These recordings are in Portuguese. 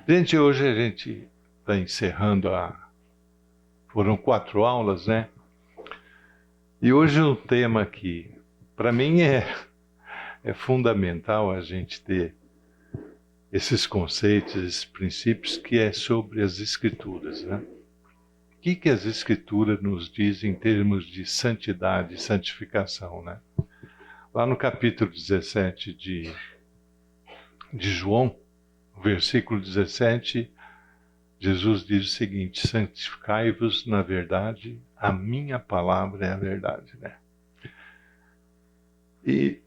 Gente, hoje a gente está encerrando Foram 4 aulas, né? E hoje um tema que, para mim, é fundamental a gente ter esses conceitos, esses princípios, que é sobre as Escrituras, né? O que as Escrituras nos dizem em termos de santidade e santificação, né? Lá no capítulo 17 de João, versículo 17, Jesus diz o seguinte: santificai-vos na verdade, a minha palavra é a verdade, né? E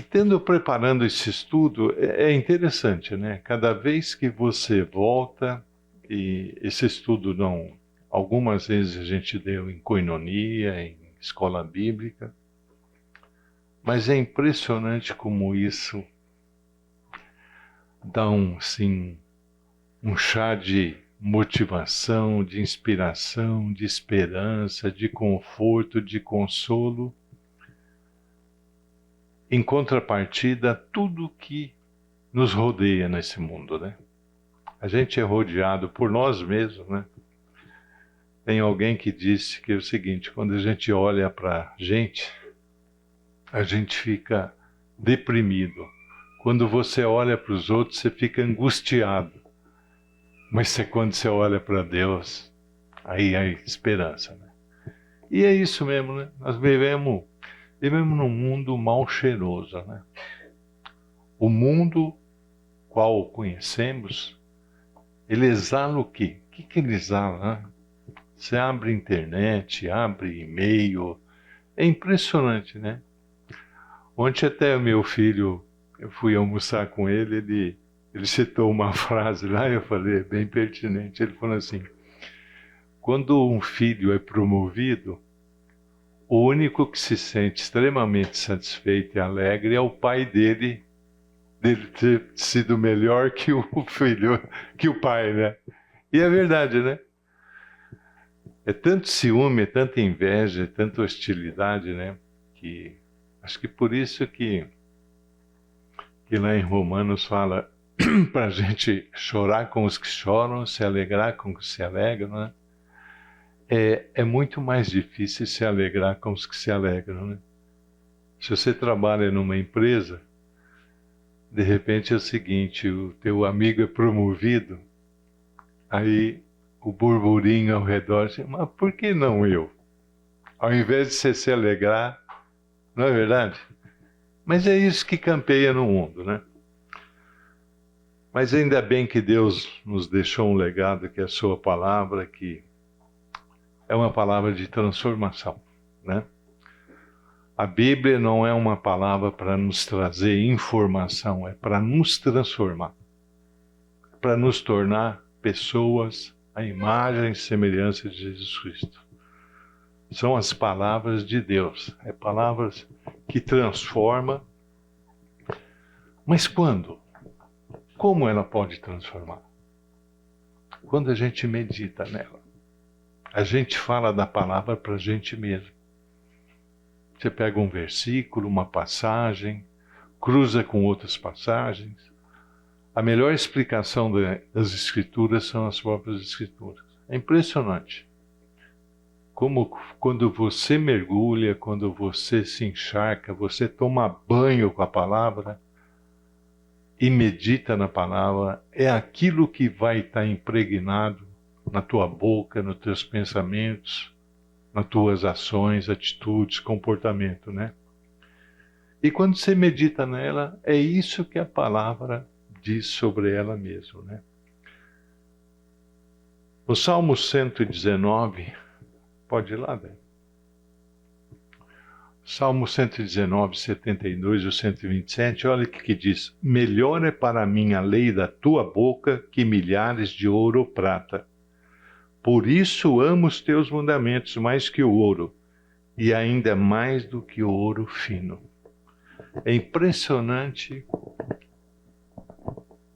tendo preparando esse estudo, é interessante, né? Cada vez que você volta, e esse estudo não... Algumas vezes a gente deu em koinonia, em escola bíblica, mas é impressionante como isso dá um chá de motivação, de inspiração, de esperança, de conforto, de consolo. Em contrapartida, tudo que nos rodeia nesse mundo, né? A gente é rodeado por nós mesmos, né? Tem alguém que disse que é o seguinte: quando a gente olha para a gente fica deprimido. Quando você olha para os outros, você fica angustiado. Mas quando você olha para Deus, aí há esperança, né? E é isso mesmo, né? Nós vivemos num mundo mal cheiroso, né? O mundo qual conhecemos, ele exala o quê? O que ele exala, né? Você abre internet, abre e-mail, é impressionante, né? Ontem até o meu filho, eu fui almoçar com ele citou uma frase lá, eu falei, bem pertinente. Ele falou assim: quando um filho é promovido, o único que se sente extremamente satisfeito e alegre é o pai dele ter sido melhor que o filho, que o pai, né? E é verdade, né? É tanto ciúme, é tanta inveja, é tanta hostilidade, né? Que acho que por isso que lá em Romanos fala para a gente chorar com os que choram, se alegrar com os que se alegram, né? É muito mais difícil se alegrar com os que se alegram, né? Se você trabalha numa empresa, de repente é o seguinte: o teu amigo é promovido, aí o burburinho ao redor assim, mas por que não eu? Ao invés de você se alegrar, não é verdade? Mas é isso que campeia no mundo, né? Mas ainda bem que Deus nos deixou um legado, que é a sua palavra, que é uma palavra de transformação, né? A Bíblia não é uma palavra para nos trazer informação, é para nos transformar, para nos tornar pessoas à imagem e semelhança de Jesus Cristo. São as palavras de Deus, é palavras que transformam. Mas quando? Como ela pode transformar? Quando a gente medita nela. A gente fala da palavra para a gente mesmo. Você pega um versículo, uma passagem, cruza com outras passagens. A melhor explicação das Escrituras são as próprias Escrituras. É impressionante. Como quando você mergulha, quando você se encharca, você toma banho com a palavra e medita na palavra, é aquilo que vai estar impregnado na tua boca, nos teus pensamentos, nas tuas ações, atitudes, comportamento, né? E quando você medita nela, é isso que a palavra diz sobre ela mesma, né? O Salmo 119, pode ir lá, velho. Salmo 119, 72 e o 127, olha o que diz: melhor é para mim a lei da tua boca que milhares de ouro ou prata. Por isso amo os teus mandamentos mais que o ouro, e ainda mais do que o ouro fino. É impressionante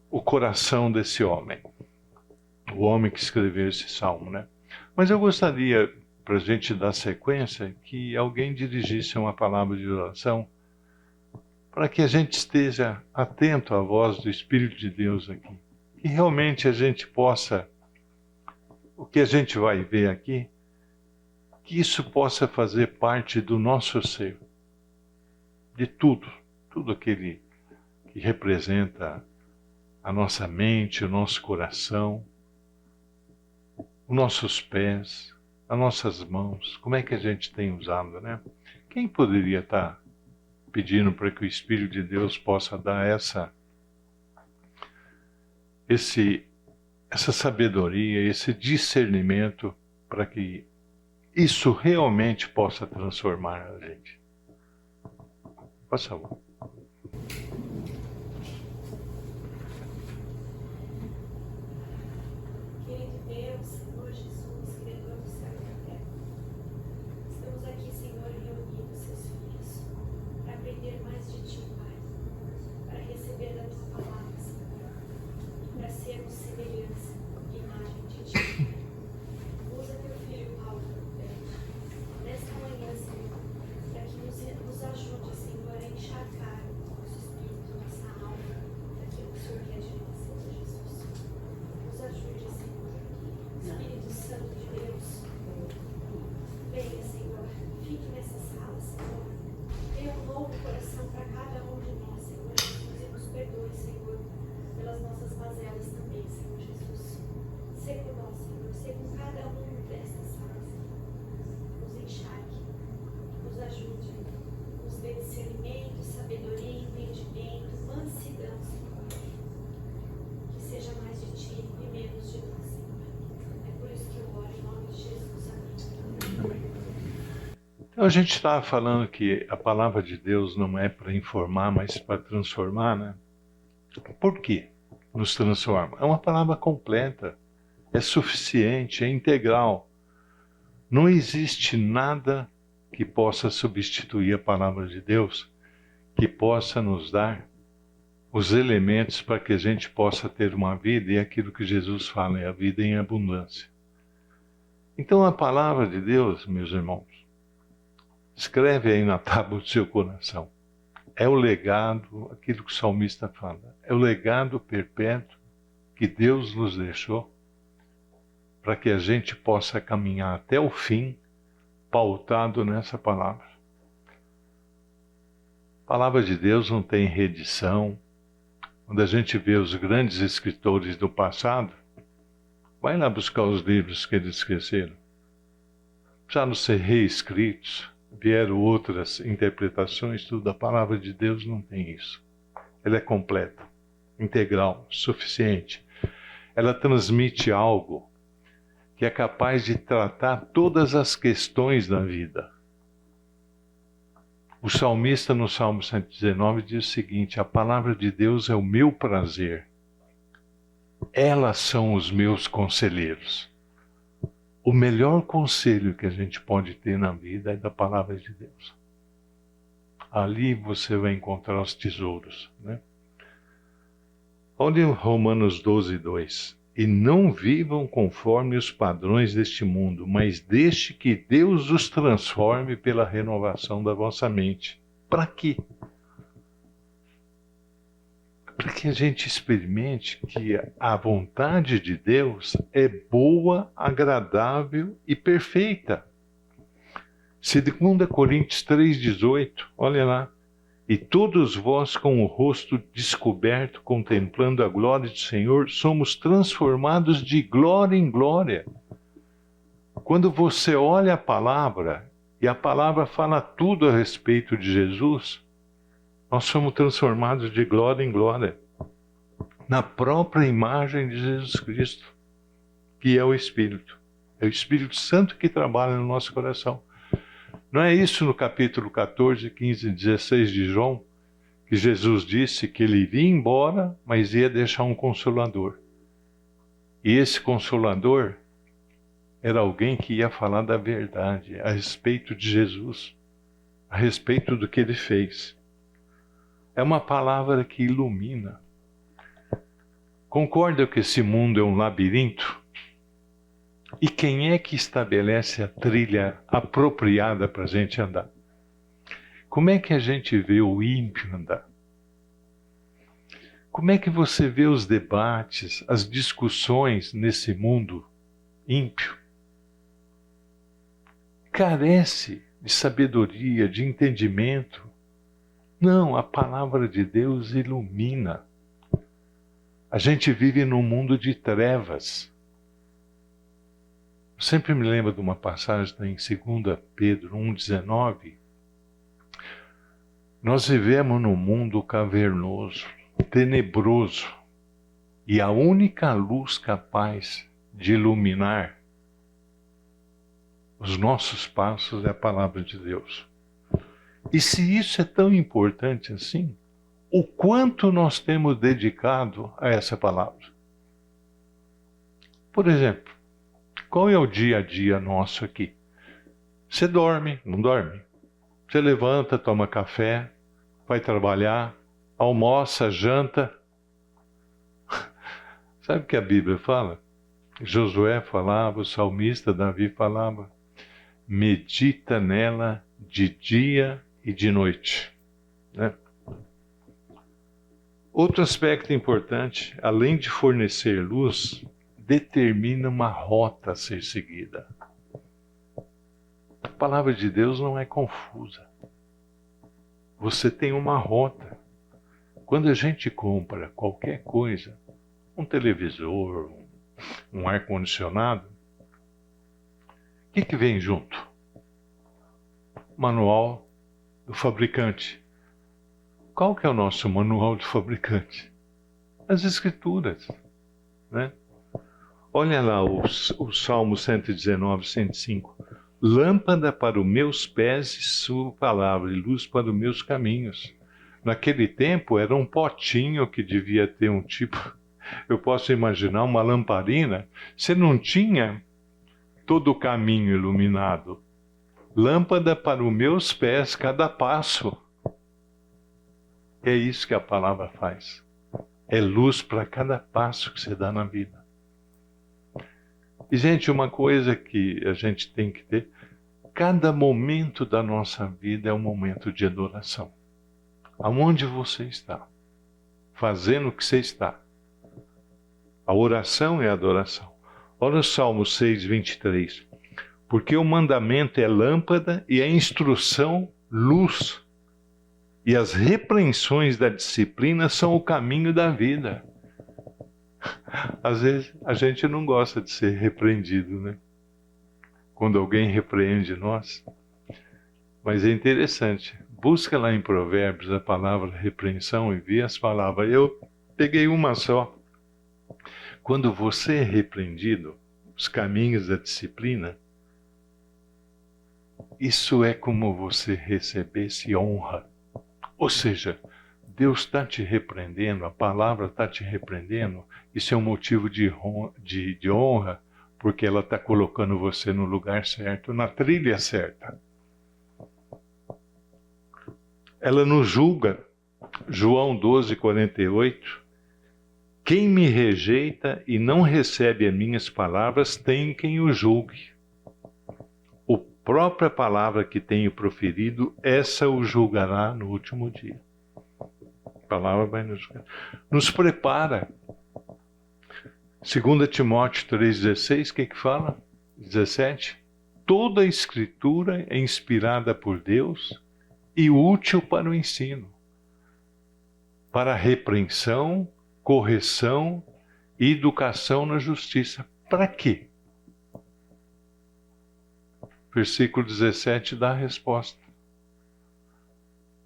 o coração desse homem, o homem que escreveu esse salmo, né? Mas eu gostaria, para a gente dar sequência, que alguém dirigisse uma palavra de oração para que a gente esteja atento à voz do Espírito de Deus aqui. que realmente a gente possa, o que a gente vai ver aqui, que isso possa fazer parte do nosso ser, de tudo, tudo aquele que representa a nossa mente, o nosso coração, os nossos pés, as nossas mãos, como é que a gente tem usado, né? Quem poderia estar pedindo para que o Espírito de Deus possa dar essa sabedoria, esse discernimento para que isso realmente possa transformar a gente? Por favor. Querido Deus, Senhor Jesus, Criador do céu e da terra, estamos aqui, Senhor, reunidos, seus filhos, para aprender mais de Ti, Pai, para receber da Tua palavra, Senhor, e para sermos semelhança e imagem de Ti. Usa Teu Filho Paulo nesta manhã, Senhor, para que nos ajude, Senhor, a encharcar o nosso espírito, nossa alma, daquilo que o Senhor quer de nós, Senhor Jesus. Nos ajude, Senhor. Espírito Santo de Deus, venha, Senhor, fique nessa sala, Senhor. Dê um novo coração para cada um de nós, Senhor Jesus, e nos perdoe, Senhor, pelas nossas mazelas também, Senhor Jesus. Sê com nós, Senhor, sê com cada um desta sala, Senhor. Nos encharque, nos ajude, nos dê discernimento, sabedoria, entendimento, mansidão, Senhor. Que seja mais de Ti e menos de nós, Senhor. É por isso que eu oro em nome de Jesus. Amém. Então a gente estava falando que a palavra de Deus não é para informar, mas para transformar, né? Por quê nos transforma? É uma palavra completa, é suficiente, é integral. Não existe nada que possa substituir a palavra de Deus, que possa nos dar os elementos para que a gente possa ter uma vida, e aquilo que Jesus fala, é a vida em abundância. Então a palavra de Deus, meus irmãos, escreve aí na tábua do seu coração. É o legado, aquilo que o salmista fala, é o legado perpétuo que Deus nos deixou para que a gente possa caminhar até o fim, pautado nessa palavra. A palavra de Deus não tem reedição. Quando a gente vê os grandes escritores do passado, vai lá buscar os livros que eles esqueceram. Precisaram ser reescritos, vieram outras interpretações, tudo. A palavra de Deus não tem isso. Ela é completa, integral, suficiente. Ela transmite algo que é capaz de tratar todas as questões da vida. O salmista no Salmo 119 diz o seguinte: a palavra de Deus é o meu prazer. Elas são os meus conselheiros. O melhor conselho que a gente pode ter na vida é da palavra de Deus. Ali você vai encontrar os tesouros, né? Olha Romanos 12, 2. E não vivam conforme os padrões deste mundo, mas deixe que Deus os transforme pela renovação da vossa mente. Para quê? Para que a gente experimente que a vontade de Deus é boa, agradável e perfeita. 2 Coríntios 3,18, olha lá. E todos vós, com o rosto descoberto, contemplando a glória do Senhor, somos transformados de glória em glória. Quando você olha a palavra, e a palavra fala tudo a respeito de Jesus, nós somos transformados de glória em glória, na própria imagem de Jesus Cristo, que é o Espírito. É o Espírito Santo que trabalha no nosso coração. Não é isso no capítulo 14, 15 e 16 de João, que Jesus disse que ele iria embora, mas ia deixar um consolador. E esse consolador era alguém que ia falar da verdade a respeito de Jesus, a respeito do que ele fez. É uma palavra que ilumina. Concorda que esse mundo é um labirinto? E quem é que estabelece a trilha apropriada para a gente andar? Como é que a gente vê o ímpio andar? Como é que você vê os debates, as discussões nesse mundo ímpio? Carece de sabedoria, de entendimento. Não, a palavra de Deus ilumina. A gente vive num mundo de trevas. Eu sempre me lembro de uma passagem em 2 Pedro 1,19. Nós vivemos num mundo cavernoso, tenebroso, e a única luz capaz de iluminar os nossos passos é a palavra de Deus. E se isso é tão importante assim, o quanto nós temos dedicado a essa palavra? Por exemplo, qual é o dia a dia nosso aqui? Você dorme, não dorme? Você levanta, toma café, vai trabalhar, almoça, janta. Sabe o que a Bíblia fala? Josué falava, o salmista Davi falava, medita nela de dia e de noite. Né? Outro aspecto importante, além de fornecer luz, determina uma rota a ser seguida. A palavra de Deus não é confusa. Você tem uma rota. Quando a gente compra qualquer coisa, um televisor, um ar-condicionado, o que vem junto? Manual do fabricante. Qual que é o nosso manual do fabricante? As Escrituras. Né? Olha lá o Salmo 119, 105. Lâmpada para os meus pés e sua palavra, e luz para os meus caminhos. Naquele tempo era um potinho que devia ter um tipo, eu posso imaginar uma lamparina. Você não tinha todo o caminho iluminado. Lâmpada para os meus pés, cada passo. É isso que a palavra faz. É luz para cada passo que você dá na vida. E, gente, uma coisa que a gente tem que ter, cada momento da nossa vida é um momento de adoração. Aonde você está? Fazendo o que você está. A oração é a adoração. Olha o Salmo 6, 23. Porque o mandamento é lâmpada e a instrução, luz. E as repreensões da disciplina são o caminho da vida. Às vezes a gente não gosta de ser repreendido, né? Quando alguém repreende nós. Mas é interessante. Busca lá em Provérbios a palavra repreensão e vê as palavras. Eu peguei uma só. Quando você é repreendido, os caminhos da disciplina, isso é como você recebesse honra. Ou seja, Deus está te repreendendo, a palavra está te repreendendo, isso é um motivo de honra, porque ela está colocando você no lugar certo, na trilha certa. Ela nos julga, João 12, 48, quem me rejeita e não recebe as minhas palavras, tem quem o julgue. A própria palavra que tenho proferido, essa o julgará no último dia. A palavra vai nos julgar. Nos prepara. 2 Timóteo 3,16, o que fala? 17. Toda a Escritura é inspirada por Deus e útil para o ensino, para a repreensão, correção e educação na justiça. Para quê? Versículo 17 dá a resposta.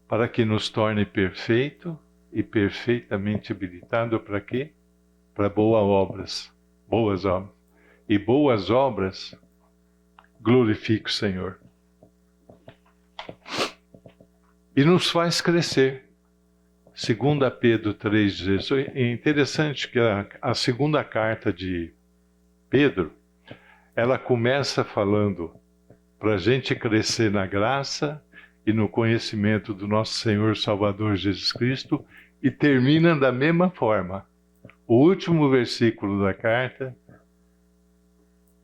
Para que nos torne perfeito e perfeitamente habilitado para quê? Para boas obras. E boas obras glorifica o Senhor. E nos faz crescer. 2 Pedro 3,18. É interessante que a segunda carta de Pedro, ela começa falando para a gente crescer na graça e no conhecimento do nosso Senhor Salvador Jesus Cristo, e termina da mesma forma. O último versículo da carta,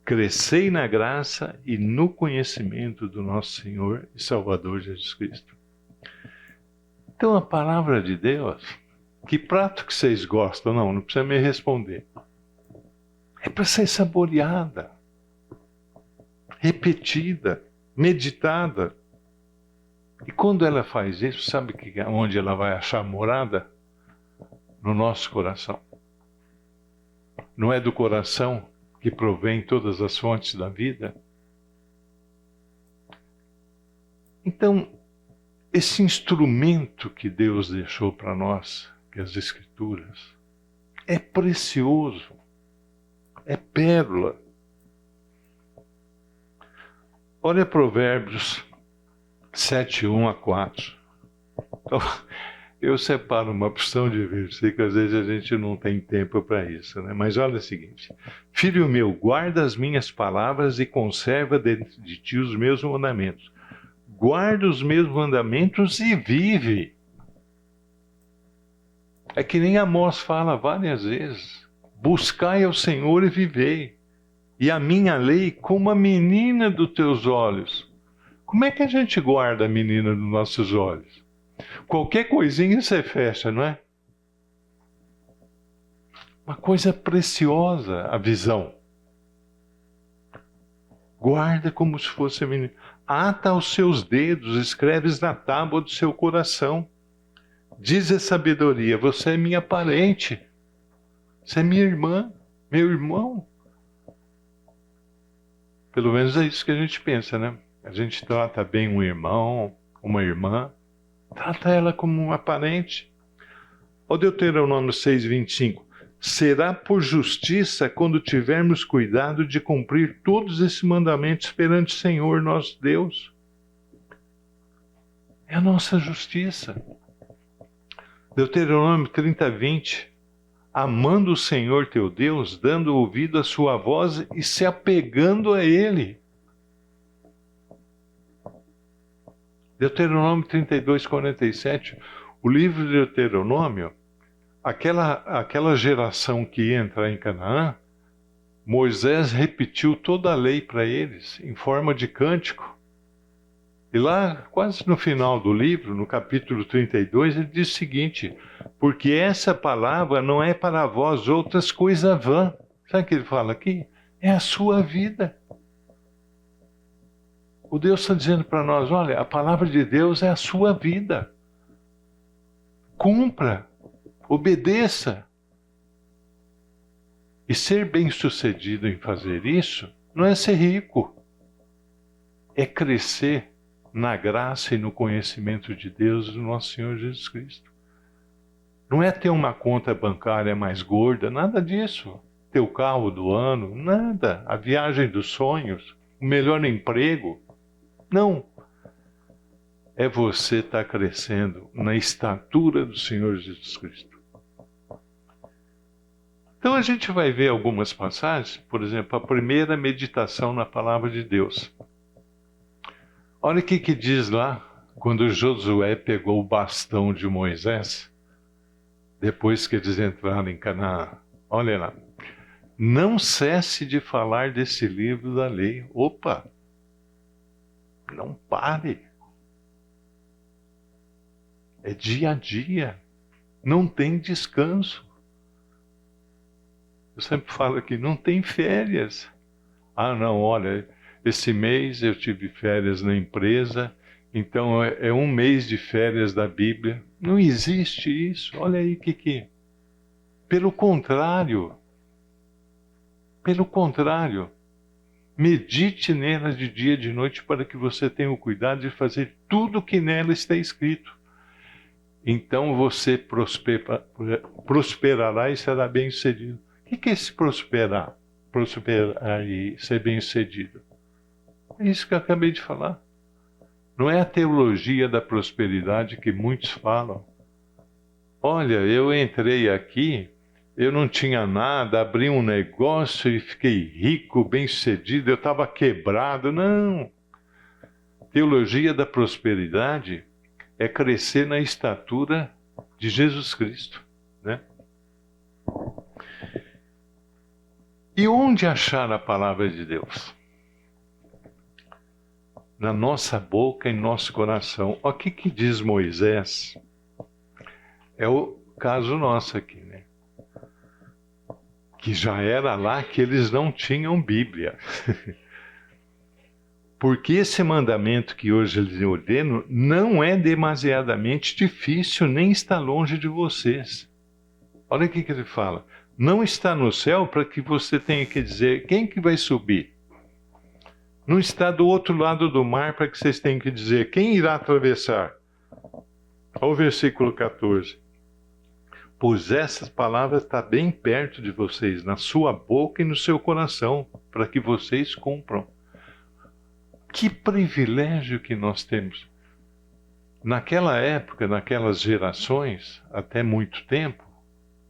crescei na graça e no conhecimento do nosso Senhor e Salvador Jesus Cristo. Então a palavra de Deus Que prato que vocês gostam? Não, não precisa me responder. É para ser saboreada, repetida, meditada. E quando ela faz isso, sabe onde ela vai achar morada? No nosso coração. Não é do coração que provém todas as fontes da vida? Então, esse instrumento que Deus deixou para nós, que é as Escrituras, é precioso, é pérola. Olha Provérbios 7, 1-4. Então, eu separo uma porção de versículos, às vezes a gente não tem tempo para isso, né? Mas olha o seguinte: filho meu, guarda as minhas palavras e conserva dentro de ti os meus mandamentos. Guarda os meus mandamentos e vive. É que nem Amós fala várias vezes: buscai ao Senhor e vivei, e a minha lei como a menina dos teus olhos. Como é que a gente guarda a menina dos nossos olhos? Qualquer coisinha você fecha, não é? Uma coisa preciosa a visão. Guarda como se fosse a menina. Ata aos seus dedos, escreves na tábua do seu coração. Diz a sabedoria: você é minha parente. Você é minha irmã, meu irmão. Pelo menos é isso que a gente pensa, né? A gente trata bem um irmão, uma irmã. Trata ela como uma parente. O Deuteronômio 6:25. Será por justiça quando tivermos cuidado de cumprir todos esses mandamentos perante o Senhor nosso Deus. É a nossa justiça. Deuteronômio 30:20. Amando o Senhor teu Deus, dando ouvido à sua voz e se apegando a Ele. Deuteronômio 32:47. O livro de Deuteronômio, aquela geração que entra em Canaã, Moisés repetiu toda a lei para eles, em forma de cântico. E lá, quase no final do livro, no capítulo 32, ele diz o seguinte: porque essa palavra não é para vós outras coisa vã. Sabe o que ele fala aqui? É a sua vida. O Deus está dizendo para nós: olha, a palavra de Deus é a sua vida. Cumpra, obedeça. E ser bem-sucedido em fazer isso não é ser rico, é crescer na graça e no conhecimento de Deus e do nosso Senhor Jesus Cristo. Não é ter uma conta bancária mais gorda, nada disso. Ter o carro do ano, nada. A viagem dos sonhos, o melhor emprego. Não. É você estar crescendo na estatura do Senhor Jesus Cristo. Então a gente vai ver algumas passagens, por exemplo, a primeira meditação na palavra de Deus. Olha o que diz lá, quando Josué pegou o bastão de Moisés, depois que eles entraram em Canaã. Olha lá. Não cesse de falar desse livro da lei. Opa! Não pare. É dia a dia. Não tem descanso. Eu sempre falo aqui, não tem férias. Ah, não, olha, esse mês eu tive férias na empresa, então é um mês de férias da Bíblia. Não existe isso. Olha aí que... Pelo contrário, medite nela de dia e de noite para que você tenha o cuidado de fazer tudo o que nela está escrito. Então você prosperará e será bem-sucedido. O que é esse prosperar? Prosperar e ser bem-sucedido. É isso que eu acabei de falar. Não é a teologia da prosperidade que muitos falam. Olha, eu entrei aqui, eu não tinha nada, abri um negócio e fiquei rico, bem-sucedido, eu estava quebrado. Não. Teologia da prosperidade é crescer na estatura de Jesus Cristo, né? E onde achar a palavra de Deus? Na nossa boca e nosso coração. O que diz Moisés? caso nosso aqui, né? Que já era lá que eles não tinham Bíblia. Porque esse mandamento que hoje eles ordenam não é demasiadamente difícil, nem está longe de vocês. Olha o que ele fala. Não está no céu para que você tenha que dizer quem que vai subir. Não está do outro lado do mar para que vocês tenham que dizer quem irá atravessar. Olha o versículo 14. Pois essas palavras estão bem perto de vocês, na sua boca e no seu coração, para que vocês cumpram. Que privilégio que nós temos. Naquela época, naquelas gerações, até muito tempo,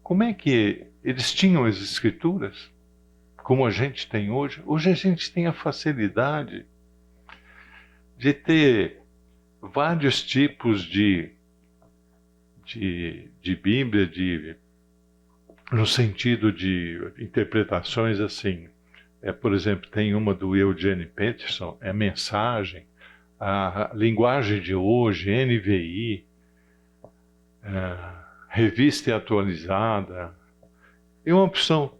como é que eles tinham as escrituras? Como a gente tem hoje? Hoje a gente tem a facilidade de ter vários tipos de Bíblia, no sentido de interpretações assim. Por exemplo, tem uma do Eugene Peterson, é Mensagem, a Linguagem de Hoje, NVI, Revista Atualizada. É uma opção.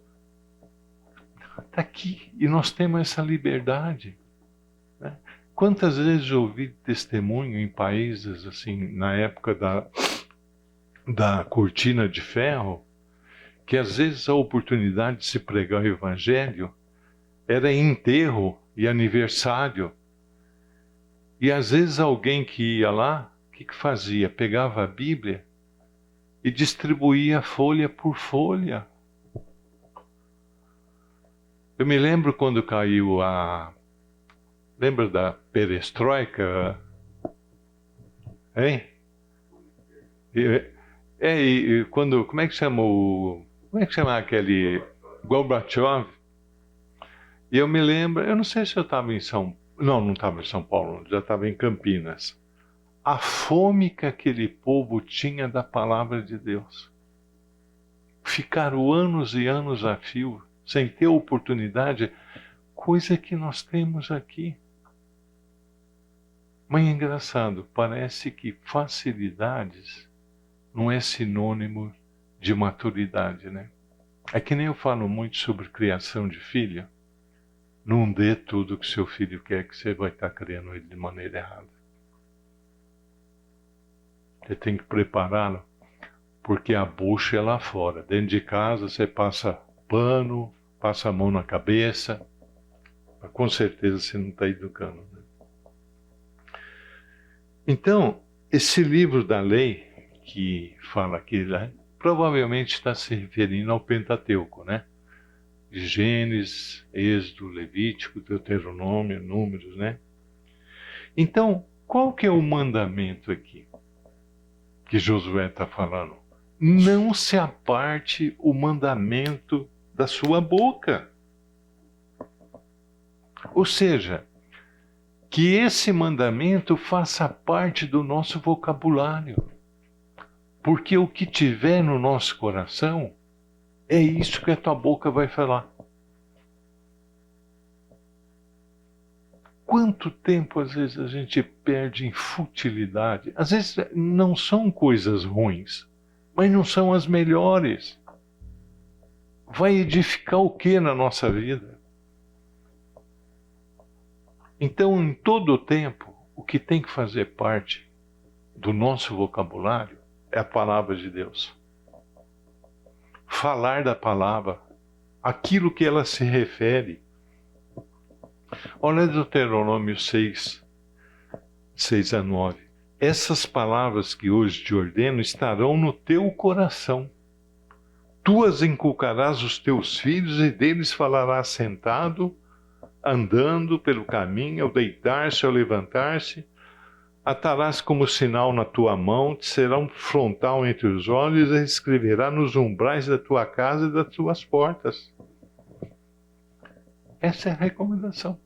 Está aqui, e nós temos essa liberdade. Né? Quantas vezes eu ouvi testemunho em países, assim, na época da cortina de ferro, que às vezes a oportunidade de se pregar o Evangelho era em enterro e aniversário. E às vezes alguém que ia lá, o que fazia? Pegava a Bíblia e distribuía folha por folha. Eu me lembro quando caiu lembra da perestroika? Hein? Quando, como é que chama aquele Gorbachev? E eu me lembro, eu não sei se eu estava não estava em São Paulo, já estava em Campinas. A fome que aquele povo tinha da palavra de Deus. Ficaram anos e anos a fio, sem ter oportunidade, coisa que nós temos aqui. Mas é engraçado, parece que facilidades não é sinônimo de maturidade, né? É que nem eu falo muito sobre criação de filho. Não dê tudo que seu filho quer, que você vai estar criando ele de maneira errada. Você tem que prepará-lo, porque a bucha é lá fora. Dentro de casa você passa pano, passa a mão na cabeça, mas com certeza você não está educando. Né? Então, esse livro da lei, que fala aqui, né, provavelmente está se referindo ao Pentateuco, né? De Gênesis, Êxodo, Levítico, Deuteronômio, Números, né? Então, qual que é o mandamento aqui que Josué está falando? Não se aparte o mandamento da sua boca. Ou seja, que esse mandamento faça parte do nosso vocabulário. Porque o que tiver no nosso coração, é isso que a tua boca vai falar. Quanto tempo, às vezes, a gente perde em futilidade? Às vezes não são coisas ruins, mas não são as melhores. Vai edificar o que na nossa vida? Então, em todo o tempo, o que tem que fazer parte do nosso vocabulário é a palavra de Deus. Falar da palavra, aquilo que ela se refere. Olha Deuteronômio 6, 6 a 9. Essas palavras que hoje te ordeno estarão no teu coração. Tu as inculcarás aos teus filhos e deles falarás sentado, andando pelo caminho, ao deitar-se, ao levantar-se. Atarás como sinal na tua mão, te será um frontal entre os olhos e escreverá nos umbrais da tua casa e das tuas portas. Essa é a recomendação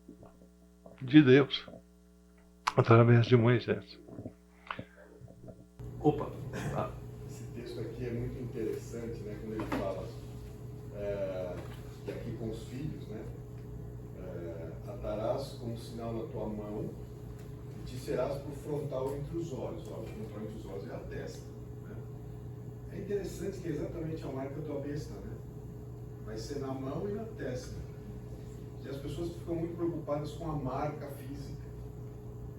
de Deus, através de Moisés. Opa! Esse texto aqui é muito interessante, né? Quando ele fala que aqui com os filhos, né? Atarás como sinal na tua mão, te serás por frontal entre os olhos. O frontal entre os olhos é a testa. Né? É interessante que é exatamente a marca da besta, né? Vai ser na mão e na testa. E as pessoas ficam muito preocupadas com a marca física.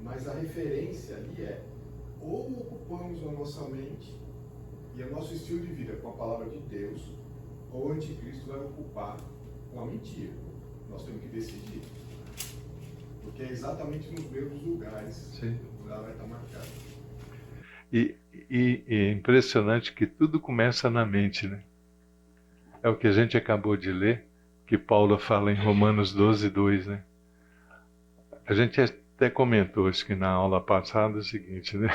Mas a referência ali é: ou ocupamos a nossa mente e o nosso estilo de vida com a palavra de Deus, ou o anticristo vai ocupar com a mentira. Nós temos que decidir. Porque é exatamente nos mesmos lugares. Sim. O lugar vai estar marcado. E é impressionante que tudo começa na mente, né? É o que a gente acabou de ler, que Paulo fala em Romanos 12:2, né? A gente até comentou, acho que na aula passada, o seguinte, né?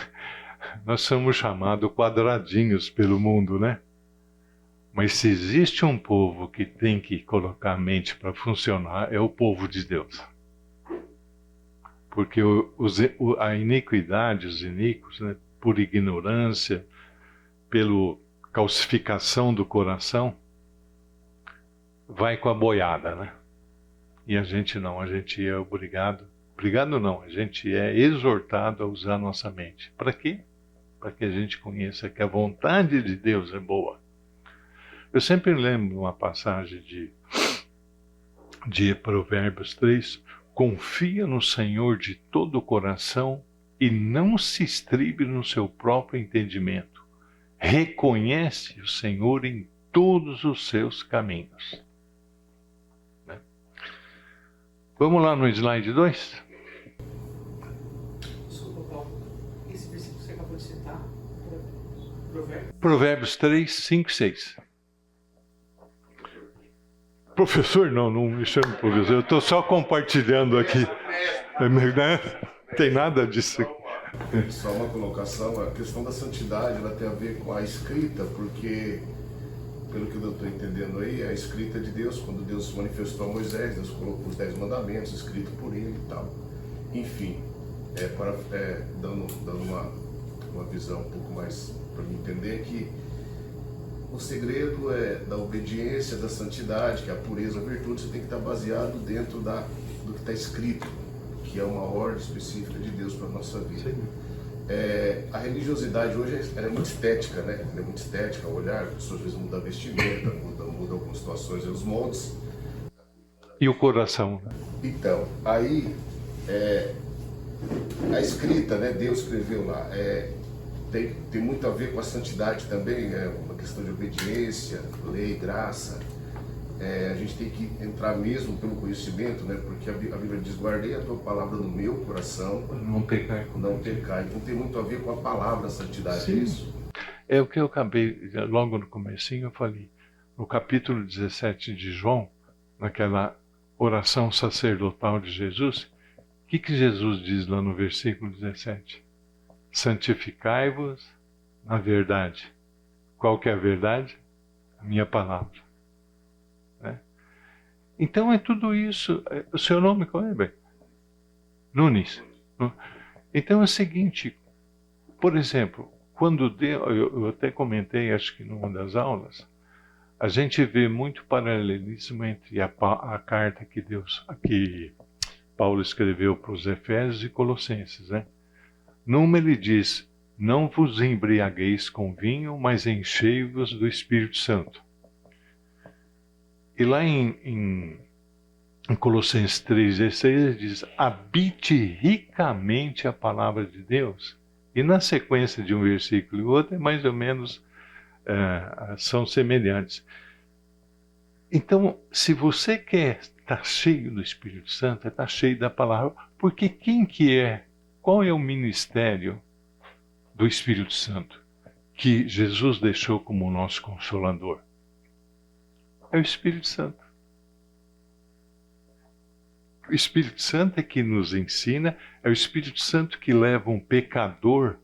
Nós somos chamados quadradinhos pelo mundo, né? Mas se existe um povo que tem que colocar a mente para funcionar, é o povo de Deus. Porque a iniquidade, os iníquos, né, por ignorância, pela calcificação do coração, vai com a boiada, né? E a gente não, a gente é obrigado não, a gente é exortado a usar a nossa mente. Para quê? Para que a gente conheça que a vontade de Deus é boa. Eu sempre lembro uma passagem de Provérbios 3, confia no Senhor de todo o coração e não se estribe no seu próprio entendimento. Reconhece o Senhor em todos os seus caminhos. Né? Vamos lá no slide 2? Desculpa, Paulo. Esse versículo que você acabou de citar, Provérbios 3, 5 e 6. Professor, não me chame professor, eu estou só compartilhando aqui. Né? Tem nada disso. Só uma colocação, a questão da santidade ela tem a ver com a escrita, porque, pelo que eu estou entendendo aí, a escrita de Deus, quando Deus se manifestou a Moisés, Deus colocou os 10 mandamentos escritos por ele e tal. Enfim, dando uma visão um pouco mais para me entender que o segredo é da obediência, da santidade, que é a pureza, a virtude, você tem que estar baseado dentro do que está escrito, que é uma ordem específica de Deus para a nossa vida. A religiosidade hoje ela é muito estética, né? Ela é muito estética, o olhar, as pessoas às vezes mudam a vestimenta, mudam algumas situações, os moldes. E o coração? Então, aí, a escrita, né? Deus escreveu lá, tem muito a ver com a santidade também, uma questão de obediência, lei, graça. A gente tem que entrar mesmo pelo conhecimento, né? Porque a Bíblia diz: guardei a tua palavra no meu coração, Não pecar. não pecar. Então tem muito a ver com a palavra santidade. Sim. Isso. É o que eu acabei, logo no comecinho eu falei, no capítulo 17 de João, naquela oração sacerdotal de Jesus, o que Jesus diz lá no versículo 17? Santificai-vos na verdade. Qual que é a verdade? A minha palavra. Né? Então é tudo isso. O seu nome qual é, bem? Nunes. Então é o seguinte, por exemplo, quando eu até comentei, acho que numa das aulas, a gente vê muito paralelismo entre a carta que Paulo escreveu para os Efésios e Colossenses, né? Numa ele diz: não vos embriagueis com vinho, mas enchei-vos do Espírito Santo. E lá em Colossenses 3,16 ele diz: habite ricamente a palavra de Deus. E na sequência de um versículo e outro é mais ou menos, são semelhantes. Então, se você quer estar cheio do Espírito Santo, é estar cheio da palavra, porque qual é o ministério do Espírito Santo que Jesus deixou como nosso Consolador? É o Espírito Santo. O Espírito Santo é que nos ensina, é o Espírito Santo que leva um pecador,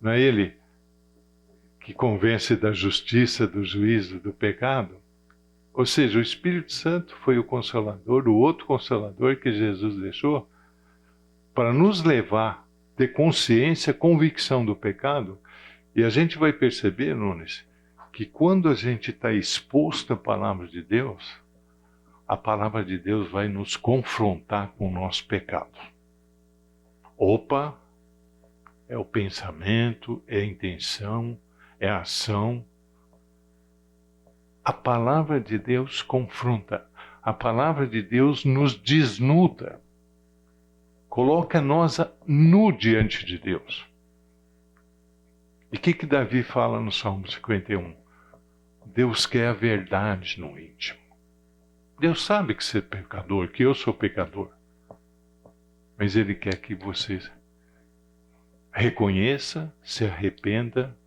não é ele que convence da justiça, do juízo, do pecado? Ou seja, o Espírito Santo foi o Consolador, o outro Consolador que Jesus deixou, para nos levar a ter consciência, convicção do pecado. E a gente vai perceber, Nunes, que quando a gente está exposto à palavra de Deus, a palavra de Deus vai nos confrontar com o nosso pecado. Opa, é o pensamento, é a intenção, é ação. A palavra de Deus confronta. A palavra de Deus nos desnuda. Coloca nós nu diante de Deus. E o que Davi fala no Salmo 51? Deus quer a verdade no íntimo. Deus sabe que você é pecador, que eu sou pecador. Mas Ele quer que você reconheça, se arrependa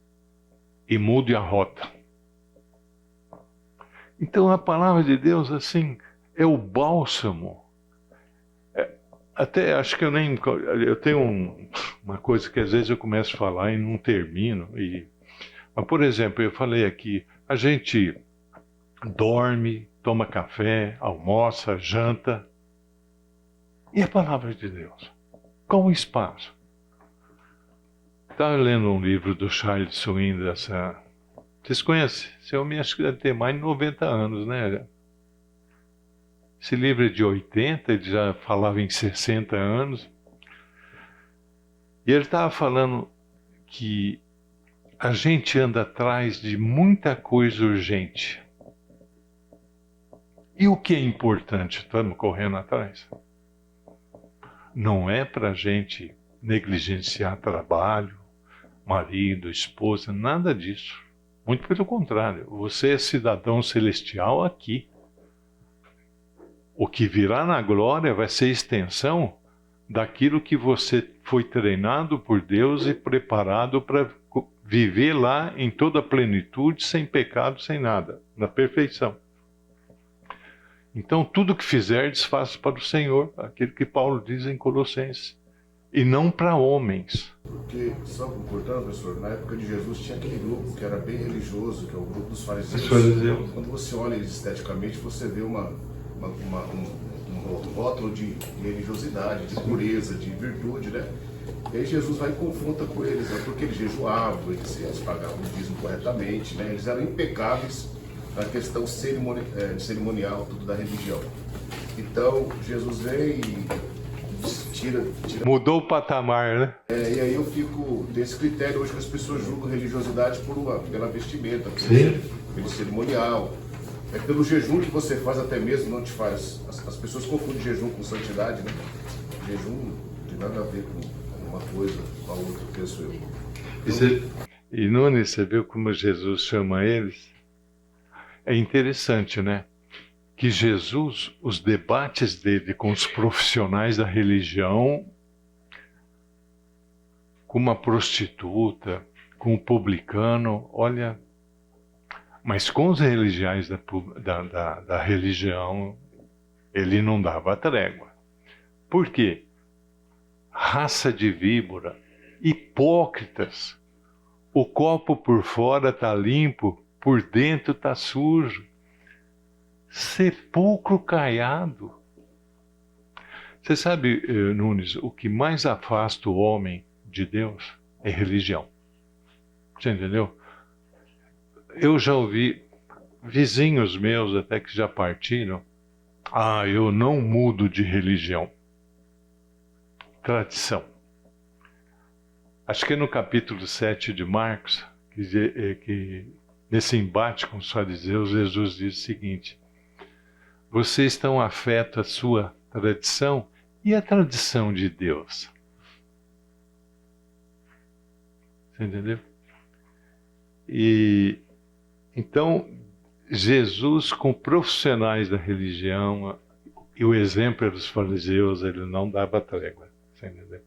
e mude a rota. Então a palavra de Deus, assim, é o bálsamo. Até acho que eu tenho uma coisa que às vezes eu começo a falar e não termino. Mas, por exemplo, eu falei aqui, a gente dorme, toma café, almoça, janta. E a palavra de Deus? Qual o espaço? Estava lendo um livro do Charles Swindoll, vocês conhecem? Esse homem acho que deve ter mais de 90 anos, né? Esse livro é de 80, ele já falava em 60 anos. E ele estava falando que a gente anda atrás de muita coisa urgente. E o que é importante? Estamos correndo atrás. Não é para a gente negligenciar trabalho, marido, esposa, nada disso. Muito pelo contrário, você é cidadão celestial aqui. O que virá na glória vai ser extensão daquilo que você foi treinado por Deus e preparado para viver lá em toda a plenitude, sem pecado, sem nada, na perfeição. Então, tudo que fizerdes, faça para o Senhor, aquilo que Paulo diz em Colossenses, e não para homens. Porque, só concordando, professor, na época de Jesus tinha aquele grupo que era bem religioso, que é o grupo dos fariseus. Os fariseus. Quando você olha eles esteticamente, você vê um rótulo de religiosidade, de pureza, de virtude, né? E aí Jesus vai e confronta com eles, né? Porque eles jejuavam, eles pagavam o dízimo corretamente, né? Eles eram impecáveis na questão cerimonial, tudo da religião. Então, Jesus vem e tira... Mudou o patamar, né? E aí eu fico desse critério hoje que as pessoas julgam religiosidade pela vestimenta, pelo cerimonial. É pelo jejum que você faz até mesmo, não te faz. As pessoas confundem jejum com santidade, né? Jejum não tem nada a ver com uma coisa com a outra, penso eu. E Nunes, você viu como Jesus chama eles? É interessante, né? Que Jesus, os debates dele com os profissionais da religião, com uma prostituta, com um publicano, olha... Mas com os religiais da religião, ele não dava trégua. Por quê? Raça de víbora, hipócritas. O copo por fora está limpo, por dentro está sujo. Sepulcro caiado. Você sabe, Nunes, o que mais afasta o homem de Deus é religião. Você entendeu? Eu já ouvi vizinhos meus até que já partiram. Eu não mudo de religião. Tradição. Acho que é no capítulo 7 de Marcos, que nesse embate com os fariseus, Jesus diz o seguinte: vocês estão afetos à sua tradição e à tradição de Deus. Você entendeu? Então, Jesus, com profissionais da religião, e o exemplo era dos fariseus, ele não dava trégua. Você entendeu?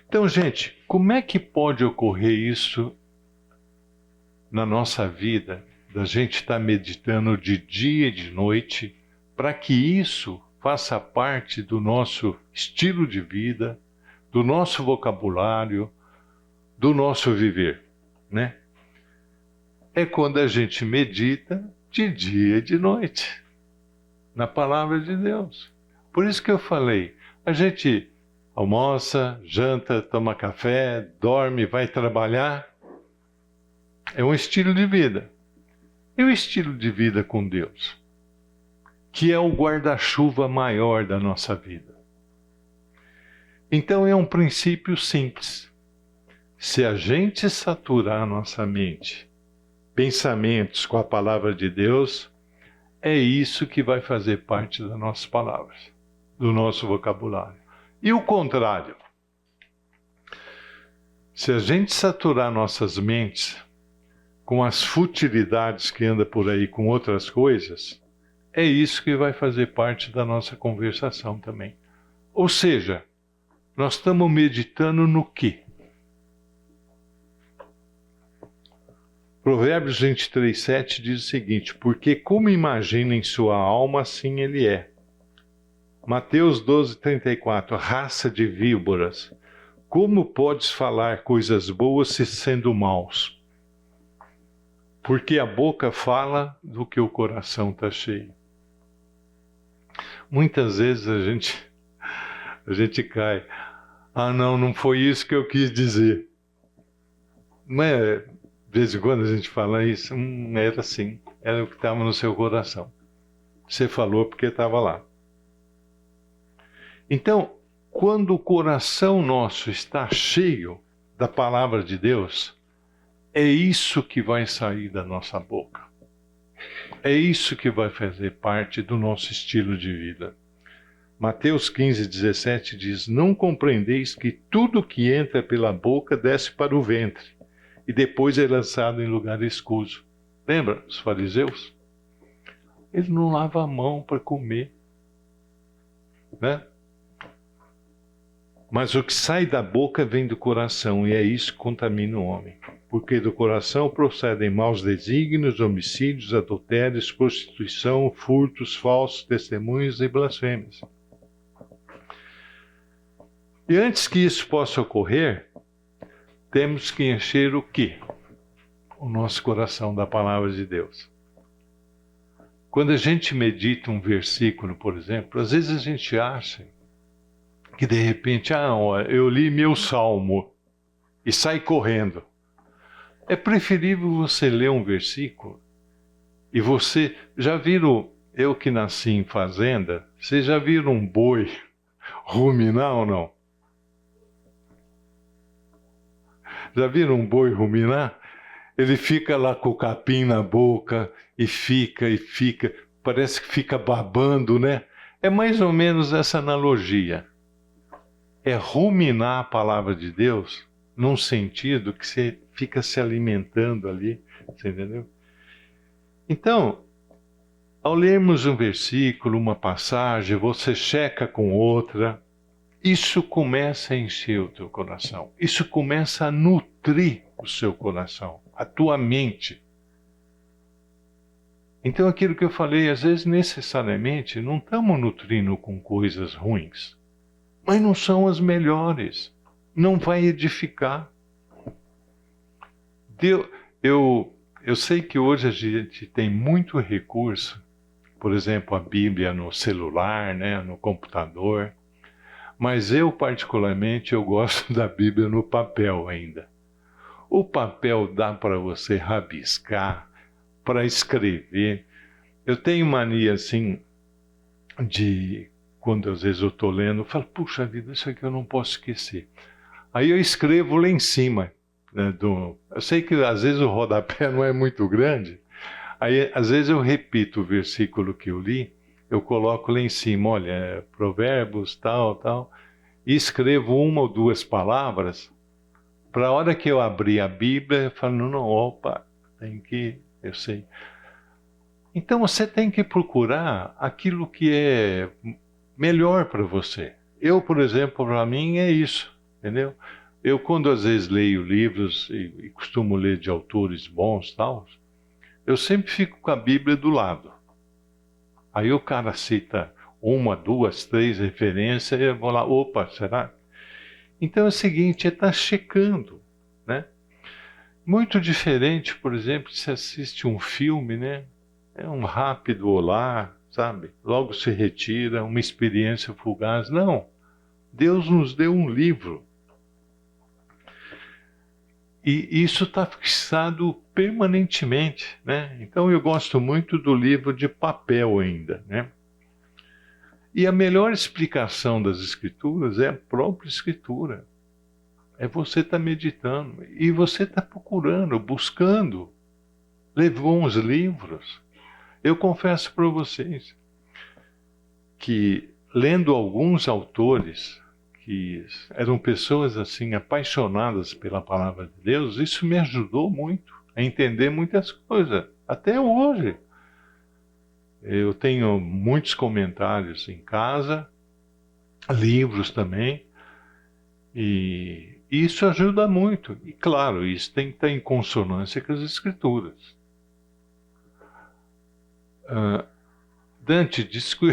Então, gente, como é que pode ocorrer isso na nossa vida, da gente estar meditando de dia e de noite, para que isso faça parte do nosso estilo de vida, do nosso vocabulário, do nosso viver, né? É quando a gente medita de dia e de noite na palavra de Deus. Por isso que eu falei, a gente almoça, janta, toma café, dorme, vai trabalhar. É um estilo de vida. E o estilo de vida com Deus, que é o guarda-chuva maior da nossa vida. Então é um princípio simples. Se a gente saturar a nossa mente, pensamentos com a palavra de Deus, é isso que vai fazer parte das nossas palavras, do nosso vocabulário. E o contrário. Se a gente saturar nossas mentes com as futilidades que anda por aí com outras coisas, é isso que vai fazer parte da nossa conversação também. Ou seja, nós estamos meditando no quê? Provérbios 23:7 diz o seguinte: porque como imagina em sua alma, assim ele é. Mateus 12:34, raça de víboras, como podes falar coisas boas se sendo maus? Porque a boca fala do que o coração está cheio. Muitas vezes a gente cai. Ah, não foi isso que eu quis dizer. Mas, de vez em quando a gente fala isso, era assim, era o que estava no seu coração. Você falou porque estava lá. Então, quando o coração nosso está cheio da palavra de Deus, é isso que vai sair da nossa boca. É isso que vai fazer parte do nosso estilo de vida. Mateus 15:17 diz: não compreendeis que tudo que entra pela boca desce para o ventre e depois é lançado em lugar escuso. Lembra os fariseus? Ele não lava a mão para comer, né? Mas o que sai da boca vem do coração, e é isso que contamina o homem. Porque do coração procedem maus desígnios, homicídios, adultérios, prostituição, furtos, falsos testemunhos e blasfêmias. E antes que isso possa ocorrer, temos que encher o quê? O nosso coração da palavra de Deus. Quando a gente medita um versículo, por exemplo, às vezes a gente acha que de repente, eu li meu salmo e sai correndo. É preferível você ler um versículo e você, já viram, eu que nasci em fazenda, vocês já viram um boi ruminar ou não? Já viram um boi ruminar? Ele fica lá com o capim na boca e fica, parece que fica babando, né? É mais ou menos essa analogia. É ruminar a palavra de Deus num sentido que você fica se alimentando ali, você entendeu? Então, ao lermos um versículo, uma passagem, você checa com outra, isso começa a encher o teu coração. Isso começa a nutrir o seu coração, a tua mente. Então, aquilo que eu falei, às vezes, necessariamente, não estamos nutrindo com coisas ruins. Mas não são as melhores. Não vai edificar. Eu sei que hoje a gente tem muito recurso, por exemplo, a Bíblia no celular, né, no computador, mas eu particularmente eu gosto da Bíblia no papel ainda. O papel dá para você rabiscar, para escrever. Eu tenho mania assim de, quando às vezes eu estou lendo, eu falo, puxa vida, isso aqui eu não posso esquecer. Aí eu escrevo lá em cima. Eu sei que às vezes o rodapé não é muito grande, aí às vezes eu repito o versículo que eu li, eu coloco lá em cima, olha, provérbios, tal, e escrevo uma ou duas palavras, para a hora que eu abrir a Bíblia, eu falo, não, opa, eu sei. Então você tem que procurar aquilo que é melhor para você. Eu, por exemplo, para mim é isso, entendeu? Eu, quando às vezes leio livros e costumo ler de autores bons, tal, eu sempre fico com a Bíblia do lado. Aí o cara cita uma, duas, três referências e eu vou lá, opa, será? Então é o seguinte, é estar checando, né? Muito diferente, por exemplo, se assiste um filme, né? É um rápido olá, sabe? Logo se retira, uma experiência fugaz. Não, Deus nos deu um livro. E isso está fixado permanentemente, né? Então eu gosto muito do livro de papel ainda, né? E a melhor explicação das Escrituras é a própria Escritura. É você estar meditando. E você está procurando, buscando. Levou uns livros. Eu confesso para vocês que, lendo alguns autores que eram pessoas assim apaixonadas pela palavra de Deus, isso me ajudou muito a entender muitas coisas. Até hoje. Eu tenho muitos comentários em casa, livros também, e isso ajuda muito. E claro, isso tem que estar em consonância com as Escrituras. Dante, diz que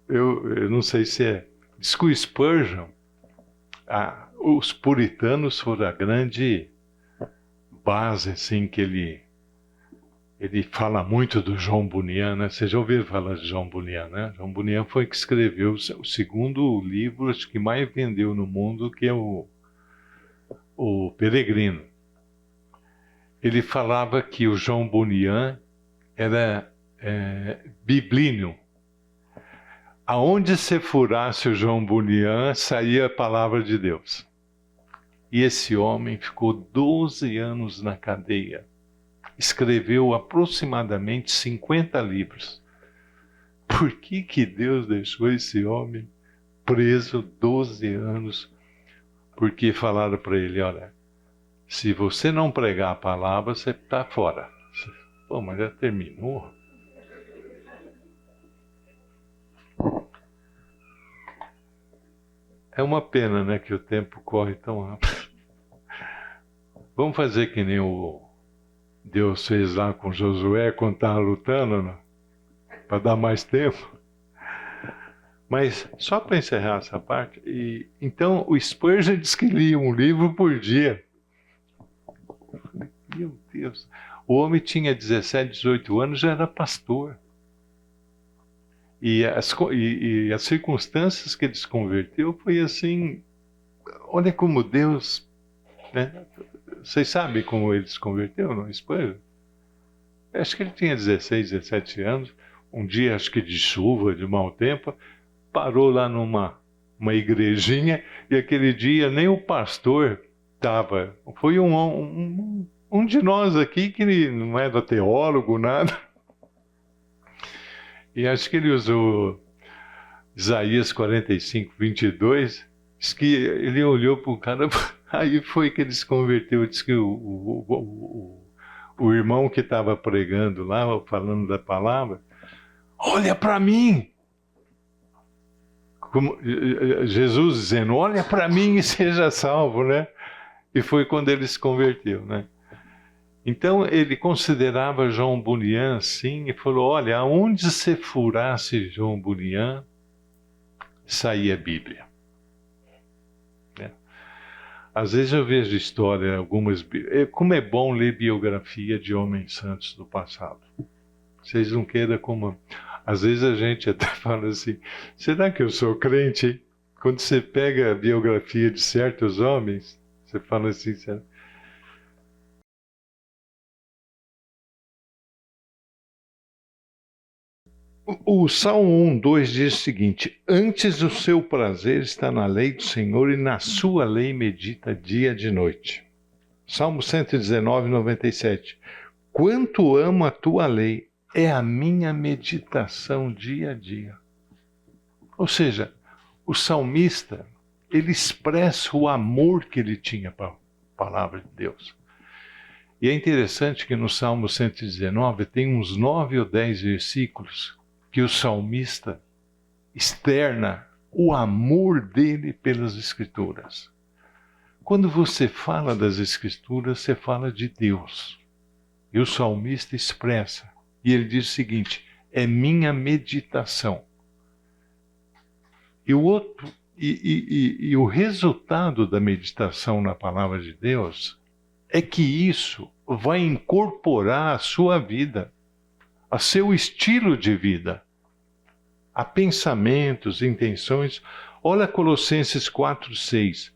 eu não sei se é, diz que o Spurgeon, os puritanos foram a grande base assim, que ele fala muito do João Bunyan, né? Vocês já ouviram falar de João Bunyan, né? João Bunyan foi que escreveu o segundo livro acho que mais vendeu no mundo, que é o Peregrino. Ele falava que o João Bunyan era biblíneo. Aonde você furasse o João Bunyan, saía a palavra de Deus. E esse homem ficou 12 anos na cadeia. Escreveu aproximadamente 50 livros. Por que Deus deixou esse homem preso 12 anos? Porque falaram para ele, olha, se você não pregar a palavra, você está fora. Pô, mas já terminou? É uma pena, né, que o tempo corre tão rápido. Vamos fazer que nem Deus fez lá com Josué quando estava lutando, né? Para dar mais tempo. Mas só para encerrar essa parte, então o Spurgeon diz que lia um livro por dia. Meu Deus, o homem tinha 17, 18 anos, já era pastor. E as circunstâncias que ele se converteu foi assim, olha como Deus, né? Vocês sabem como ele se converteu, não? Spurgeon? Acho que ele tinha 16, 17 anos. Um dia, acho que de chuva, de mau tempo, parou lá numa igrejinha e aquele dia nem o pastor estava. Foi um de nós aqui que não era teólogo, nada. E acho que ele usou Isaías 45, 22. Diz que ele olhou para o cara, aí foi que ele se converteu. Diz que o irmão que estava pregando lá, falando da palavra, olha para mim! Como Jesus dizendo, olha para mim e seja salvo, né? E foi quando ele se converteu, né? Então ele considerava João Bunyan assim e falou, olha, aonde você furasse João Bunyan, saía a Bíblia. Né? Às vezes eu vejo história, como é bom ler biografia de homens santos do passado. Vocês não queiram como... Às vezes a gente até fala assim, será que eu sou crente? Quando você pega a biografia de certos homens, você fala assim, será? O Salmo 1, 2 diz o seguinte, antes o seu prazer está na lei do Senhor e na sua lei medita dia e noite. Salmo 119, 97, quanto amo a tua lei, é a minha meditação dia a dia. Ou seja, o salmista, ele expressa o amor que ele tinha para a palavra de Deus. E é interessante que no Salmo 119 tem uns 9 ou 10 versículos que o salmista externa o amor dele pelas Escrituras. Quando você fala das Escrituras, você fala de Deus. E o salmista expressa. E ele diz o seguinte, é minha meditação. E o resultado da meditação na palavra de Deus é que isso vai incorporar a sua vida, a seu estilo de vida, a pensamentos, intenções. Olha Colossenses 4:6.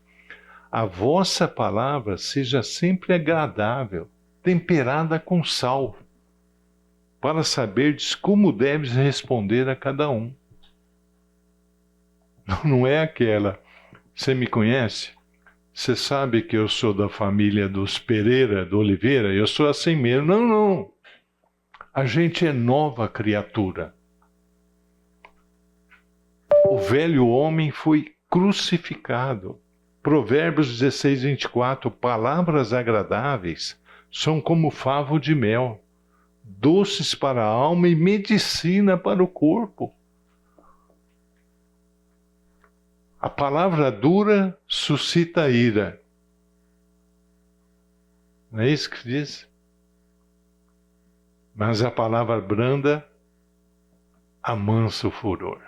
A vossa palavra seja sempre agradável, temperada com sal, para saberdes como deves responder a cada um. Não é aquela, você me conhece? você sabe que eu sou da família dos Pereira, do Oliveira, eu sou assim mesmo. Não, não. A gente é nova criatura. O velho homem foi crucificado. Provérbios 16, 24. Palavras agradáveis são como favo de mel, doces para a alma e medicina para o corpo. A palavra dura suscita ira. Não é isso que diz? Mas a palavra branda amansa o furor.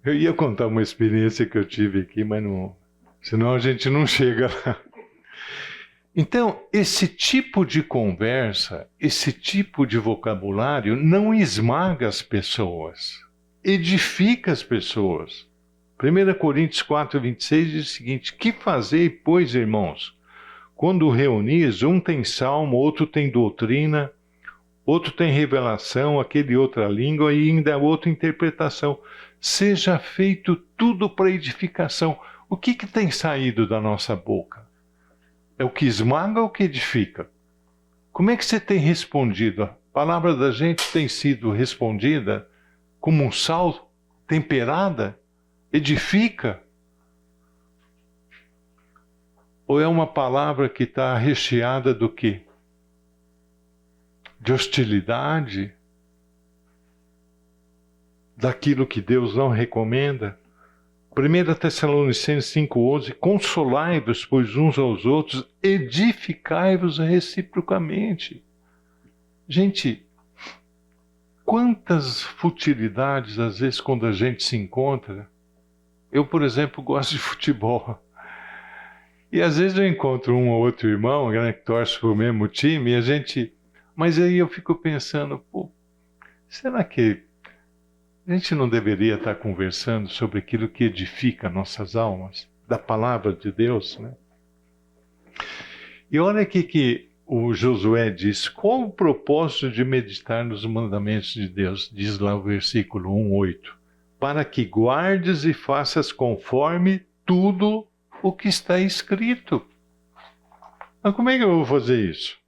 Eu ia contar uma experiência que eu tive aqui, mas não, senão a gente não chega lá. Então, esse tipo de conversa, esse tipo de vocabulário não esmaga as pessoas, edifica as pessoas. 1 Coríntios 4, 26 diz o seguinte: que fazei, pois, irmãos, quando reunis, um tem salmo, outro tem doutrina, outro tem revelação, aquele outra língua e ainda outra interpretação. Seja feito tudo para edificação. O que tem saído da nossa boca? É o que esmaga ou o que edifica? Como é que você tem respondido? A palavra da gente tem sido respondida como um sal, temperada, edifica? Ou é uma palavra que está recheada do quê? De hostilidade? Daquilo que Deus não recomenda? 1 Tessalonicenses 5,11: consolai-vos, pois, uns aos outros, edificai-vos reciprocamente. Gente, quantas futilidades, às vezes, quando a gente se encontra. Eu, por exemplo, gosto de futebol. E às vezes eu encontro um ou outro irmão, né, que torce para o mesmo time, e a gente... Mas aí eu fico pensando, pô, será que a gente não deveria estar conversando sobre aquilo que edifica nossas almas, da palavra de Deus, né? E olha aqui que o Josué diz: qual o propósito de meditar nos mandamentos de Deus? Diz lá o versículo 1:8: para que guardes e faças conforme tudo o que está escrito. Mas como é que eu vou fazer isso?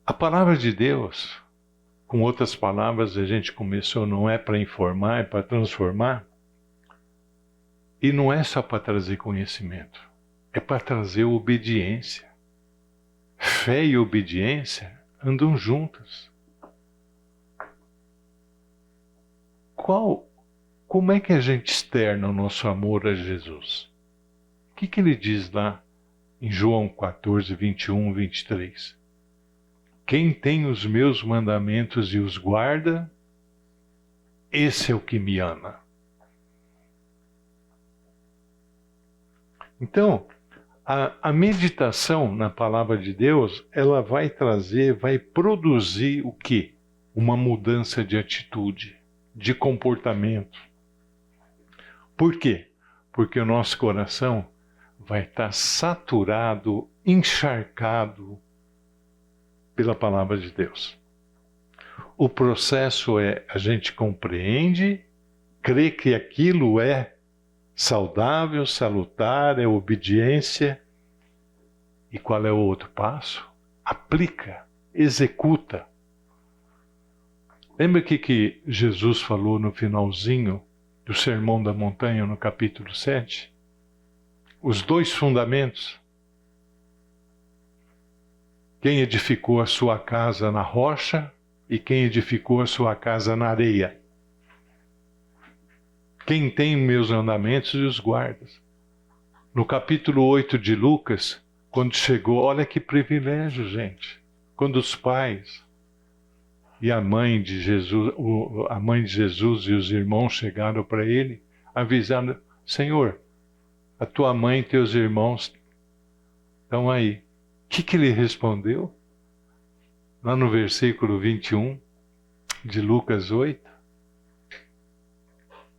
A palavra de Deus, com outras palavras, a gente começou, não é para informar, é para transformar. E não é só para trazer conhecimento, é para trazer obediência. Fé e obediência andam juntas. Como é que a gente externa o nosso amor a Jesus? O que ele diz lá em João 14, 21, 23? Quem tem os meus mandamentos e os guarda, esse é o que me ama. Então, a meditação na palavra de Deus, ela vai trazer, vai produzir o quê? Uma mudança de atitude, de comportamento. Por quê? Porque o nosso coração vai estar saturado, encharcado pela palavra de Deus. O processo é: a gente compreende, crê que aquilo é saudável, salutar, é obediência. E qual é o outro passo? Aplica, executa. Lembra que Jesus falou no finalzinho do Sermão da Montanha, no capítulo 7? Os dois fundamentos. Quem edificou a sua casa na rocha e quem edificou a sua casa na areia. Quem tem meus mandamentos e os guarda. No capítulo 8 de Lucas, quando chegou, olha que privilégio, gente. Quando os pais e a mãe de Jesus e os irmãos chegaram para ele, avisando: Senhor, a tua mãe e teus irmãos estão aí. O que ele respondeu? Lá no versículo 21 de Lucas 8.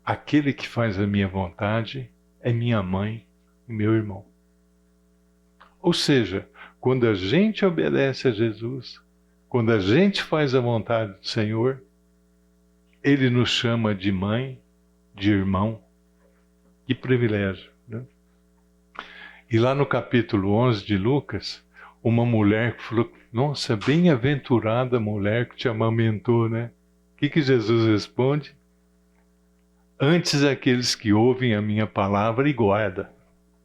Aquele que faz a minha vontade é minha mãe e meu irmão. Ou seja, quando a gente obedece a Jesus, quando a gente faz a vontade do Senhor, Ele nos chama de mãe de irmão. Que privilégio, né? E lá no capítulo 11 de Lucas, uma mulher que falou, nossa, bem-aventurada mulher que te amamentou, né? O que Jesus responde? Antes aqueles que ouvem a minha palavra e guardam,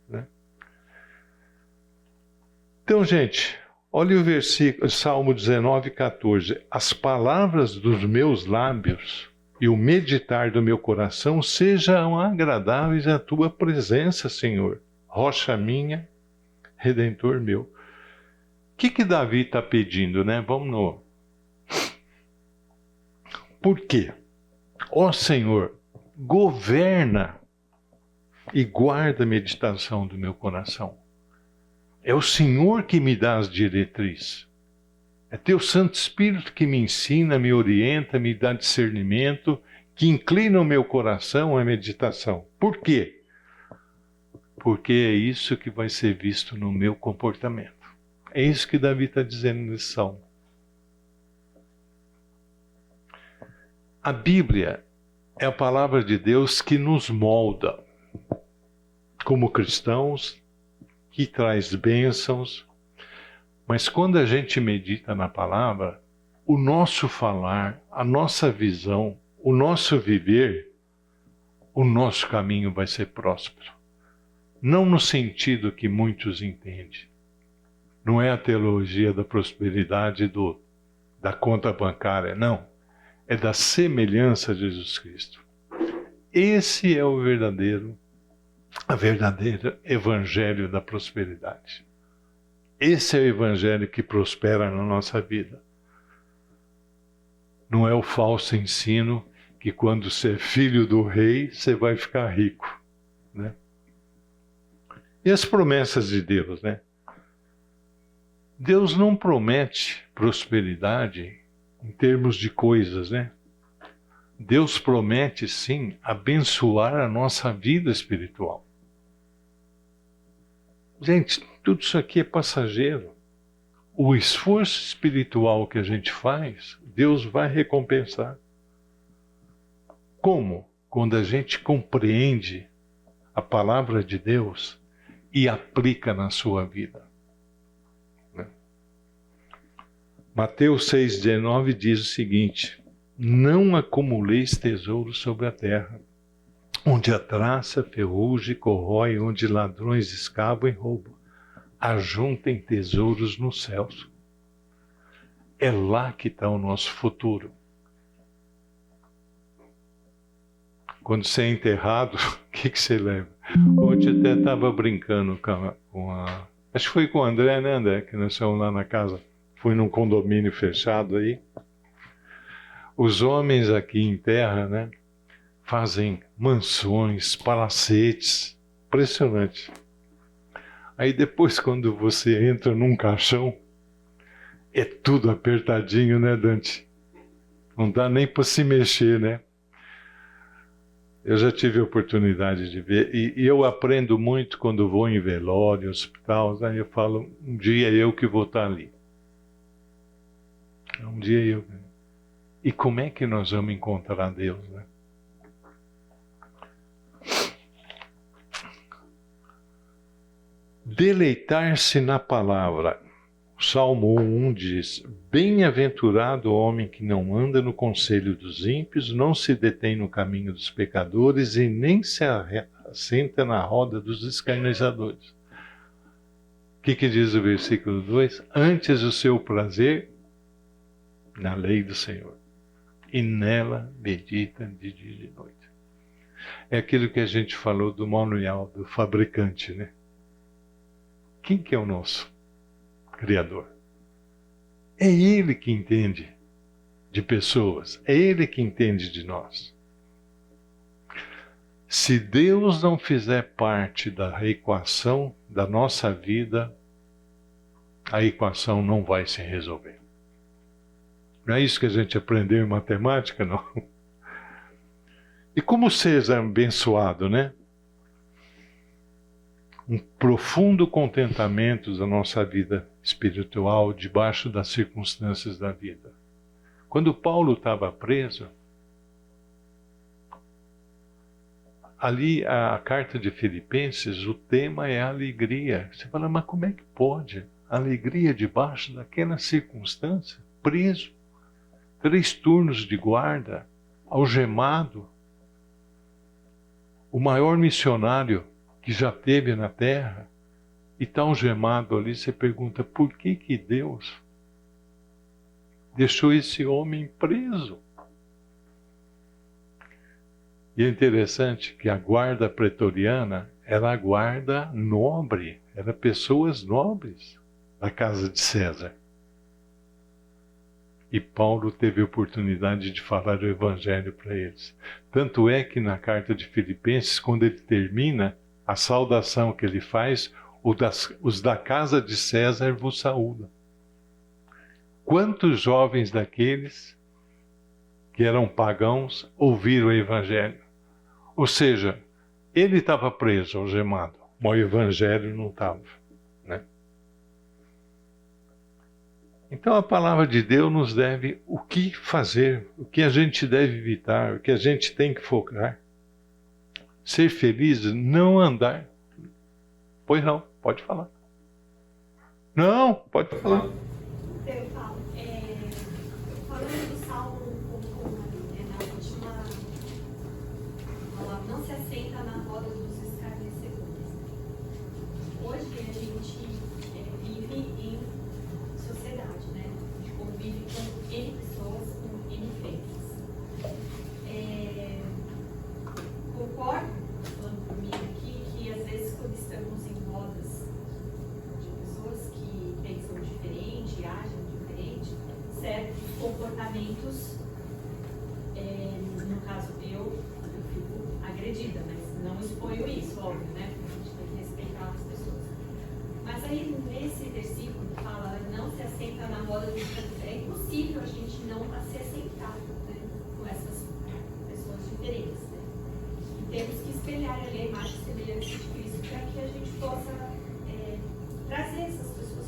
né? Então, gente, olha o versículo, Salmo 19, 14. As palavras dos meus lábios e o meditar do meu coração sejam agradáveis à tua presença, Senhor, rocha minha, redentor meu. O que Davi está pedindo, né? Vamos no... Por quê? Ó Senhor, governa e guarda a meditação do meu coração. É o Senhor que me dá as diretrizes. É teu Santo Espírito que me ensina, me orienta, me dá discernimento, que inclina o meu coração à meditação. Por quê? Porque é isso que vai ser visto no meu comportamento. É isso que Davi está dizendo nesse salmo. A Bíblia é a palavra de Deus que nos molda como cristãos, que traz bênçãos. Mas quando a gente medita na palavra, o nosso falar, a nossa visão, o nosso viver, o nosso caminho vai ser próspero. Não no sentido que muitos entendem. Não é a teologia da prosperidade da conta bancária, não. É da semelhança de Jesus Cristo. Esse é o verdadeiro evangelho da prosperidade. Esse é o evangelho que prospera na nossa vida. Não é o falso ensino que quando você é filho do rei, você vai ficar rico, né? E as promessas de Deus, né? Deus não promete prosperidade em termos de coisas, né? Deus promete, sim, abençoar a nossa vida espiritual. Gente, tudo isso aqui é passageiro. O esforço espiritual que a gente faz, Deus vai recompensar. Como? Quando a gente compreende a palavra de Deus e aplica na sua vida. Mateus 6,19 diz o seguinte: não acumuleis tesouros sobre a terra, onde a traça, ferrugem, corrói, onde ladrões escavam e roubam. Ajuntem tesouros nos céus. É lá que está o nosso futuro. Quando você é enterrado, o que você leva? Ontem até estava brincando com a... Acho que foi com o André, né, André? Que nós fomos lá na casa. Fui num condomínio fechado aí. Os homens aqui em terra, né, fazem mansões, palacetes. Impressionante. Aí depois, quando você entra num caixão, é tudo apertadinho, né, Dante? Não dá nem para se mexer, né? Eu já tive a oportunidade de ver, e eu aprendo muito quando vou em velório, hospital, aí eu falo, um dia eu que vou estar ali. Um dia eu. E como é que nós vamos encontrar Deus, né? Deleitar-se na palavra. O Salmo 1 diz: bem-aventurado o homem que não anda no conselho dos ímpios, não se detém no caminho dos pecadores e nem se assenta na roda dos escarnecedores. O que diz o versículo 2? Antes o seu prazer na lei do Senhor, e nela medita de dia e de noite. É aquilo que a gente falou do manual do fabricante, né? Quem que é o nosso Criador? É Ele que entende de pessoas, é Ele que entende de nós. Se Deus não fizer parte da equação da nossa vida, a equação não vai se resolver. Não é isso que a gente aprendeu em matemática, não? E como ser abençoado, né? Um profundo contentamento da nossa vida espiritual debaixo das circunstâncias da vida. Quando Paulo estava preso, ali a carta de Filipenses, o tema é alegria. Você fala, mas como é que pode? Alegria debaixo daquela circunstância? Preso, 3 turnos de guarda, algemado. O maior missionário que já teve na terra, e está algemado ali, você pergunta, por que Deus deixou esse homem preso? E é interessante que a guarda pretoriana era a guarda nobre, eram pessoas nobres da casa de César. E Paulo teve a oportunidade de falar o evangelho para eles. Tanto é que na carta de Filipenses, quando ele termina, a saudação que ele faz, os da casa de César vos saúdam. Quantos jovens daqueles que eram pagãos ouviram o evangelho? Ou seja, ele estava preso, algemado, mas o evangelho não estava, né? Então a palavra de Deus nos deve o que fazer, o que a gente deve evitar, o que a gente tem que focar. Ser feliz, não andar. Pois não, pode falar. Não, pode falar. Eu falo, falando do Salmo 1, né, na última palavra, não se assenta na roda dos escarnecedores. Hoje a gente vive em sociedade, né? A gente convive com N pessoas, com N crenças. Concordo, falando por mim aqui, que às vezes quando estamos em rodas de pessoas que pensam diferente, agem diferente, certos comportamentos, no caso eu fico agredida, mas não exponho isso, óbvio, né? Porque a gente tem que respeitar as pessoas. Mas aí nesse versículo que fala, não se assenta na roda dos escarnecedores, é impossível a gente não se assentar, né, com essas pessoas diferentes, né? E temos que espelhar ali a imagem e semelhança de Cristo para que a gente possa trazer essas pessoas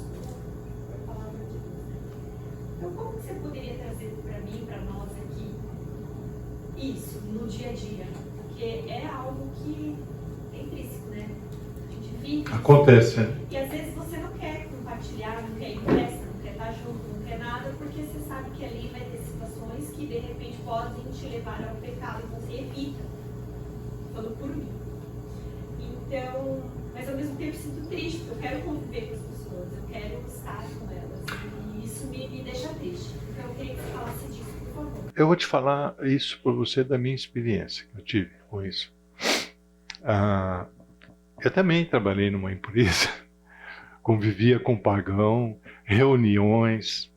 para a palavra de Deus, né? Então, como que você poderia trazer para mim, para nós aqui, isso no dia a dia? Porque é algo que é intrínseco, né? A gente vive. Acontece, né? E às vezes você não quer compartilhar, não quer ir em festa, não quer estar junto, não quer nada, porque você sabe que ali vai ter situações que de repente podem te levar ao pecado e você evita. Falando por mim. Então, mas ao mesmo tempo sinto triste, porque eu quero conviver com as pessoas, eu quero estar com elas. E isso me deixa triste. Então eu queria que você falasse disso, por favor. Eu vou te falar isso para você da minha experiência que eu tive com isso. Eu também trabalhei numa empresa, convivia com pagão, reuniões,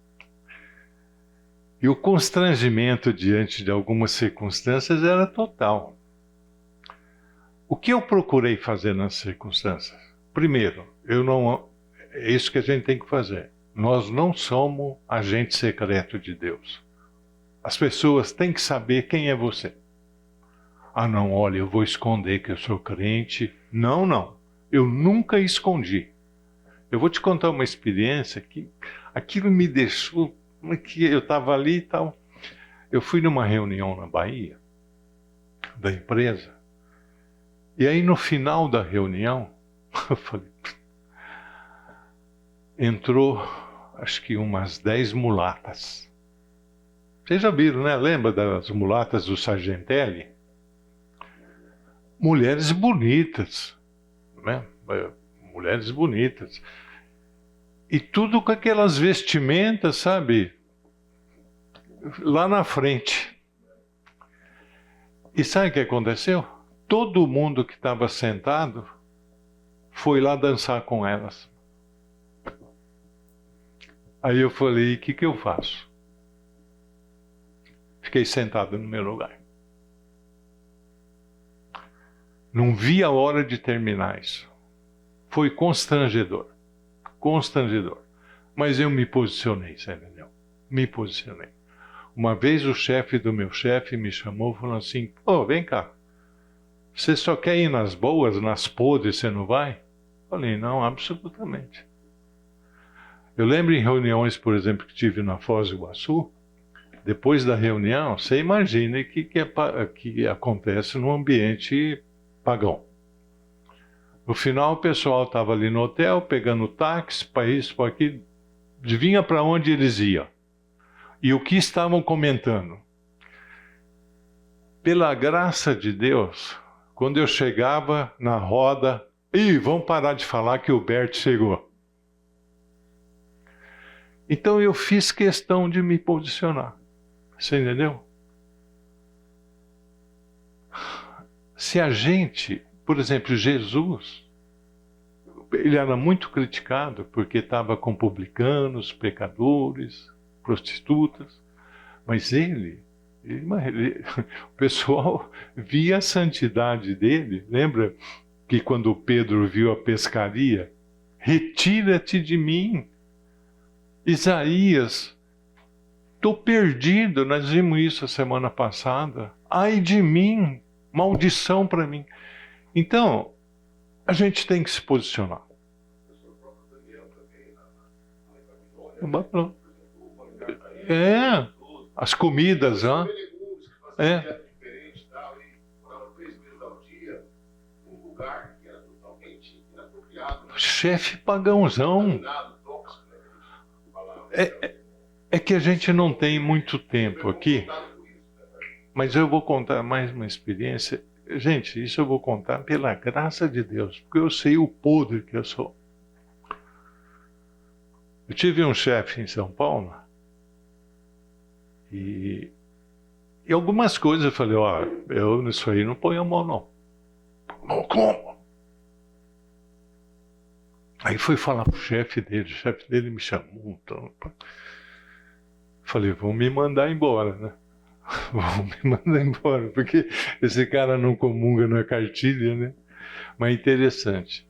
e o constrangimento diante de algumas circunstâncias era total. O que eu procurei fazer nas circunstâncias? Primeiro, é isso que a gente tem que fazer. Nós não somos agente secreto de Deus. As pessoas têm que saber quem é você. Ah, não, olha, eu vou esconder que eu sou crente. Não, não. Eu nunca escondi. Eu vou te contar uma experiência que aquilo me deixou, que eu estava ali e tal. Eu fui numa reunião na Bahia, da empresa, e aí no final da reunião, eu falei, entrou acho que umas 10 mulatas. Vocês já viram, né? Lembra das mulatas do Sargentelli? Mulheres bonitas, né? Mulheres bonitas. E tudo com aquelas vestimentas, sabe? Lá na frente. E sabe o que aconteceu? Todo mundo que estava sentado foi lá dançar com elas. Aí eu falei, o que eu faço? Fiquei sentado no meu lugar. Não vi a hora de terminar isso. Foi constrangedor. Constrangedor. Mas eu me posicionei, você entendeu? Me posicionei. Uma vez o chefe do meu chefe me chamou e falou assim, vem cá. Você só quer ir nas boas, nas podres, você não vai? Falei, não, absolutamente. Eu lembro em reuniões, por exemplo, que tive na Foz do Iguaçu, depois da reunião, você imagina o que acontece num ambiente pagão. No final, o pessoal estava ali no hotel, pegando táxi, para isso, para aquilo, vinha para onde eles iam. E o que estavam comentando? Pela graça de Deus, quando eu chegava na roda, vamos parar de falar que o Bert chegou. Então eu fiz questão de me posicionar. Você entendeu? Se a gente, por exemplo, Jesus, ele era muito criticado porque estava com publicanos, pecadores, prostitutas, mas o pessoal via a santidade dele. Lembra que quando Pedro viu a pescaria, retira-te de mim. Isaías, estou perdido, nós vimos isso a semana passada. Ai de mim, maldição para mim. Então, a gente tem que se posicionar. As comidas, né? Chefe pagãozão. É que a gente não tem muito tempo aqui, mas eu vou contar mais uma experiência. Gente, isso eu vou contar pela graça de Deus, porque eu sei o podre que eu sou. Eu tive um chefe em São Paulo e algumas coisas eu falei, eu nisso aí não ponho a mão não. Mas como? Aí fui falar pro chefe dele, o chefe dele me chamou. Então, falei, vão me mandar embora, né? Vão me mandar embora, porque esse cara não comunga na cartilha, né? Mas interessante,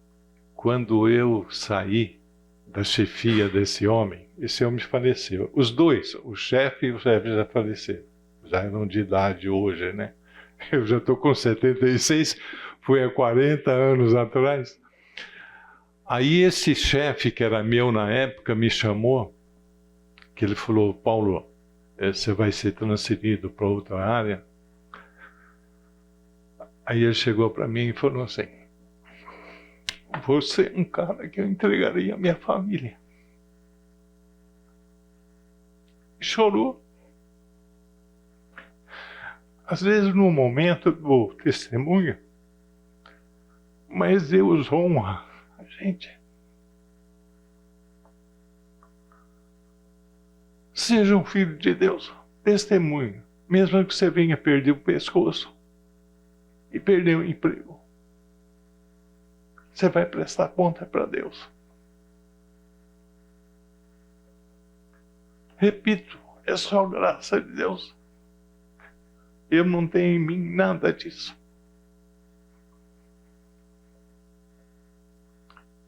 quando eu saí da chefia desse homem, esse homem faleceu. Os dois, o chefe e o chefe já faleceram. Já eram de idade hoje, né? Eu já estou com 76, foi há 40 anos atrás. Aí esse chefe, que era meu na época, me chamou, que ele falou, Paulo, você vai ser transferido para outra área. Aí ele chegou para mim e falou assim, você é um cara que eu entregaria a minha família. E chorou. Às vezes no momento eu dou testemunha, mas Deus honra a gente. Seja um filho de Deus, testemunha, mesmo que você venha perder o pescoço e perder o emprego. Você vai prestar conta para Deus. Repito, é só graça de Deus. Eu não tenho em mim nada disso.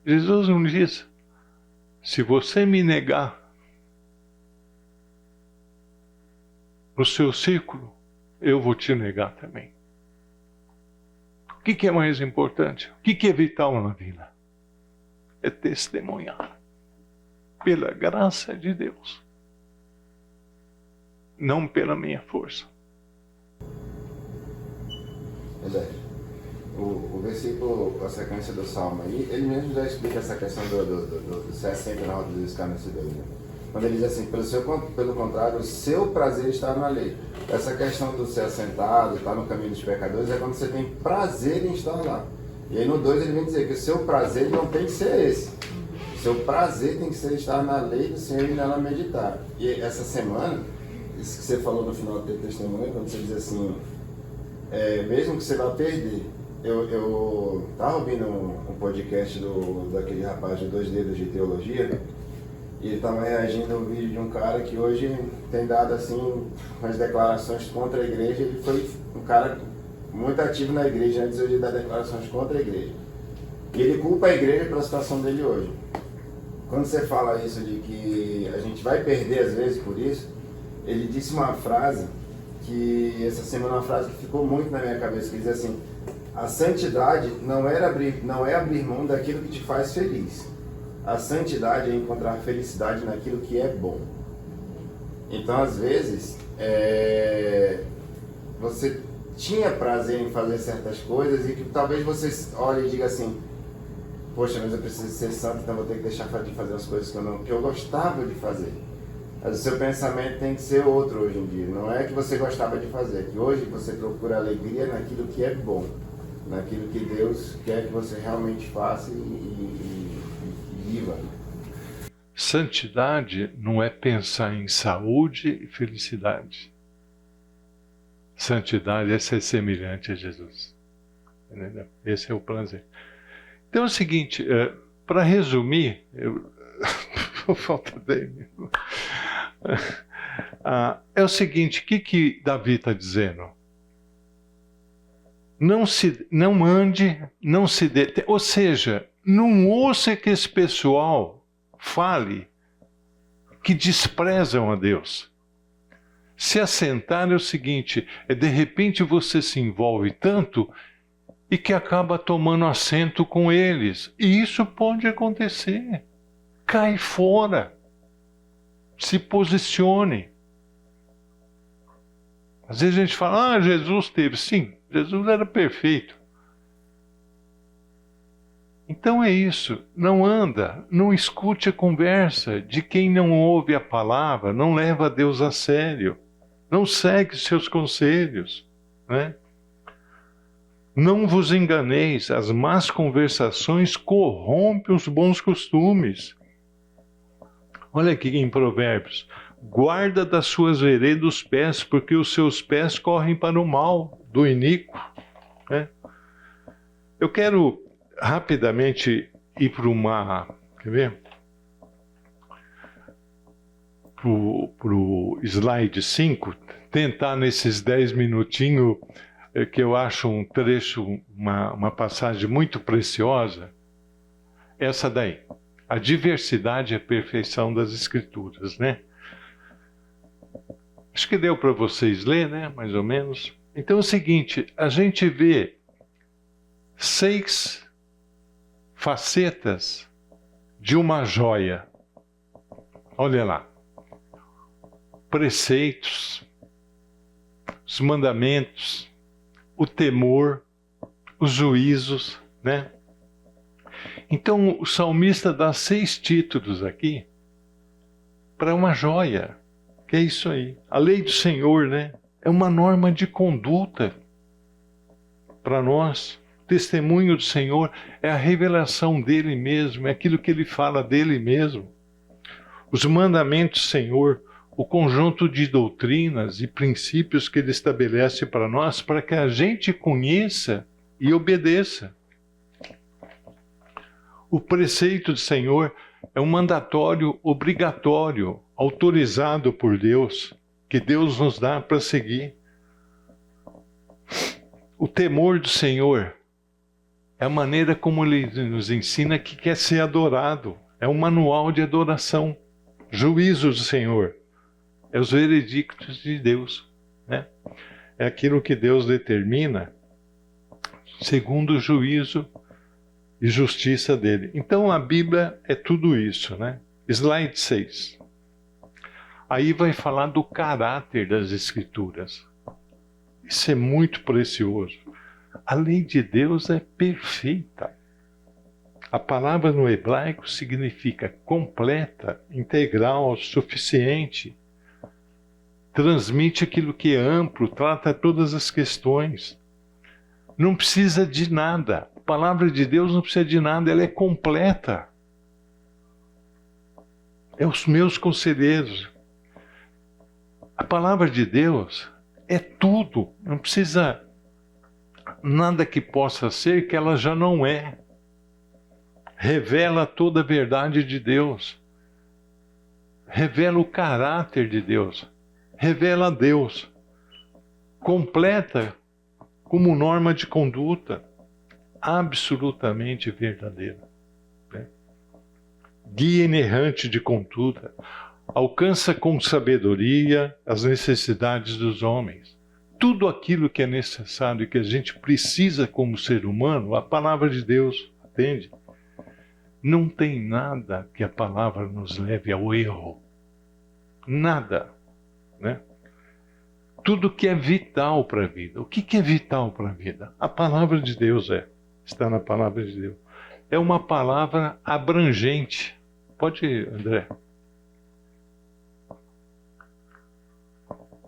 Jesus não disse, se você me negar no seu círculo, eu vou te negar também. O que é mais importante? O que é vital na vida? É testemunhar. Pela graça de Deus. Não pela minha força. Verdade. O versículo, a sequência do Salmo aí, ele mesmo já explica essa questão do ser sempre na roda dos escarnecedores, né? Quando ele diz assim, pelo contrário, o seu prazer está na lei. Essa questão do ser assentado, estar no caminho dos pecadores, é quando você tem prazer em estar lá. E aí no 2 ele vem dizer que o seu prazer não tem que ser esse. O seu prazer tem que ser estar na lei do Senhor e nela meditar. E essa semana, isso que você falou no final do teu testemunho, quando você diz assim, mesmo que você vá perder. Eu estava ouvindo um podcast daquele rapaz de 2 dedos de teologia, e ele estava reagindo ao vídeo de um cara que hoje tem dado assim umas declarações contra a igreja. Ele foi um cara muito ativo na igreja antes de dar declarações contra a igreja. E ele culpa a igreja pela situação dele hoje. Quando você fala isso de que a gente vai perder às vezes por isso, ele disse uma frase que essa semana é uma frase que ficou muito na minha cabeça, que diz assim, a santidade não é abrir mão daquilo que te faz feliz. A santidade é encontrar felicidade naquilo que é bom. Então, às vezes, você tinha prazer em fazer certas coisas e que talvez você olhe e diga assim, poxa, mas eu preciso ser santo, então vou ter que deixar de fazer as coisas que eu gostava de fazer. Mas o seu pensamento tem que ser outro hoje em dia. Não é que você gostava de fazer, é que hoje você procura alegria naquilo que é bom, naquilo que Deus quer que você realmente faça e viva. Santidade não é pensar em saúde e felicidade. Santidade é ser semelhante a Jesus. Entendeu? Esse é o prazer. Então é o seguinte, para resumir, falta 10 minutos. É o seguinte, o que Davi está dizendo? Não ande, não se dê, ou seja, não ouça que esse pessoal fale que desprezam a Deus. Se assentar é o seguinte, de repente você se envolve tanto e que acaba tomando assento com eles. E isso pode acontecer. Cai fora. Se posicione. Às vezes a gente fala, Jesus teve. Sim, Jesus era perfeito. Então é isso. Não anda, não escute a conversa de quem não ouve a palavra, não leva Deus a sério, não segue seus conselhos, né? Não vos enganeis, as más conversações corrompem os bons costumes. Olha aqui em Provérbios. Guarda das suas veredas os pés, porque os seus pés correm para o mal, do iníquo. Né? Eu quero rapidamente ir para uma... Quer ver? Para o slide 5, tentar nesses 10 minutinhos, que eu acho um trecho, uma passagem muito preciosa, essa daí. A diversidade e a perfeição das Escrituras, né? Acho que deu para vocês ler, né? Mais ou menos. Então é o seguinte, a gente vê 6 facetas de uma joia. Olha lá. Preceitos, os mandamentos, o temor, os juízos, né? Então, o salmista dá 6 títulos aqui para uma joia, que é isso aí. A lei do Senhor, né? É uma norma de conduta para nós. O testemunho do Senhor é a revelação dele mesmo, é aquilo que ele fala dele mesmo. Os mandamentos do Senhor, o conjunto de doutrinas e princípios que ele estabelece para nós, para que a gente conheça e obedeça. O preceito do Senhor é um mandatório obrigatório, autorizado por Deus, que Deus nos dá para seguir. O temor do Senhor é a maneira como ele nos ensina que quer ser adorado. É um manual de adoração. Juízo do Senhor é os veredictos de Deus, né? É aquilo que Deus determina segundo o juízo e justiça dele. Então a Bíblia é tudo isso, né? Slide 6. Aí vai falar do caráter das Escrituras. Isso é muito precioso. A lei de Deus é perfeita. A palavra no hebraico significa completa, integral, suficiente. Transmite aquilo que é amplo, trata todas as questões. Não precisa de nada. A palavra de Deus não precisa de nada, ela é completa. É os meus conselheiros. A palavra de Deus é tudo. Não precisa nada que possa ser que ela já não é. Revela toda a verdade de Deus. Revela o caráter de Deus. Revela a Deus. Completa como norma de conduta. Absolutamente verdadeira. Né? Guia inerrante de conduta. Alcança com sabedoria as necessidades dos homens. Tudo aquilo que é necessário e que a gente precisa como ser humano, a palavra de Deus atende. Não tem nada que a palavra nos leve ao erro. Nada. Né? tudo que é vital para a vida. O que é vital para a vida? A palavra de Deus está na palavra de Deus. É uma palavra abrangente. Pode ir, André.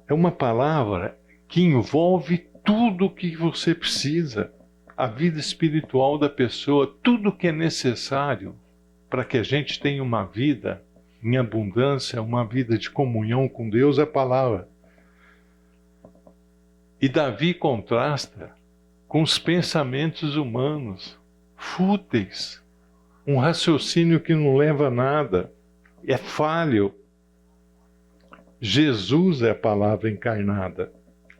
É uma palavra que envolve tudo o que você precisa. A vida espiritual da pessoa, tudo que é necessário para que a gente tenha uma vida em abundância, uma vida de comunhão com Deus, é a palavra. E Davi contrasta com os pensamentos humanos, fúteis, um raciocínio que não leva a nada, é falho. Jesus é a palavra encarnada.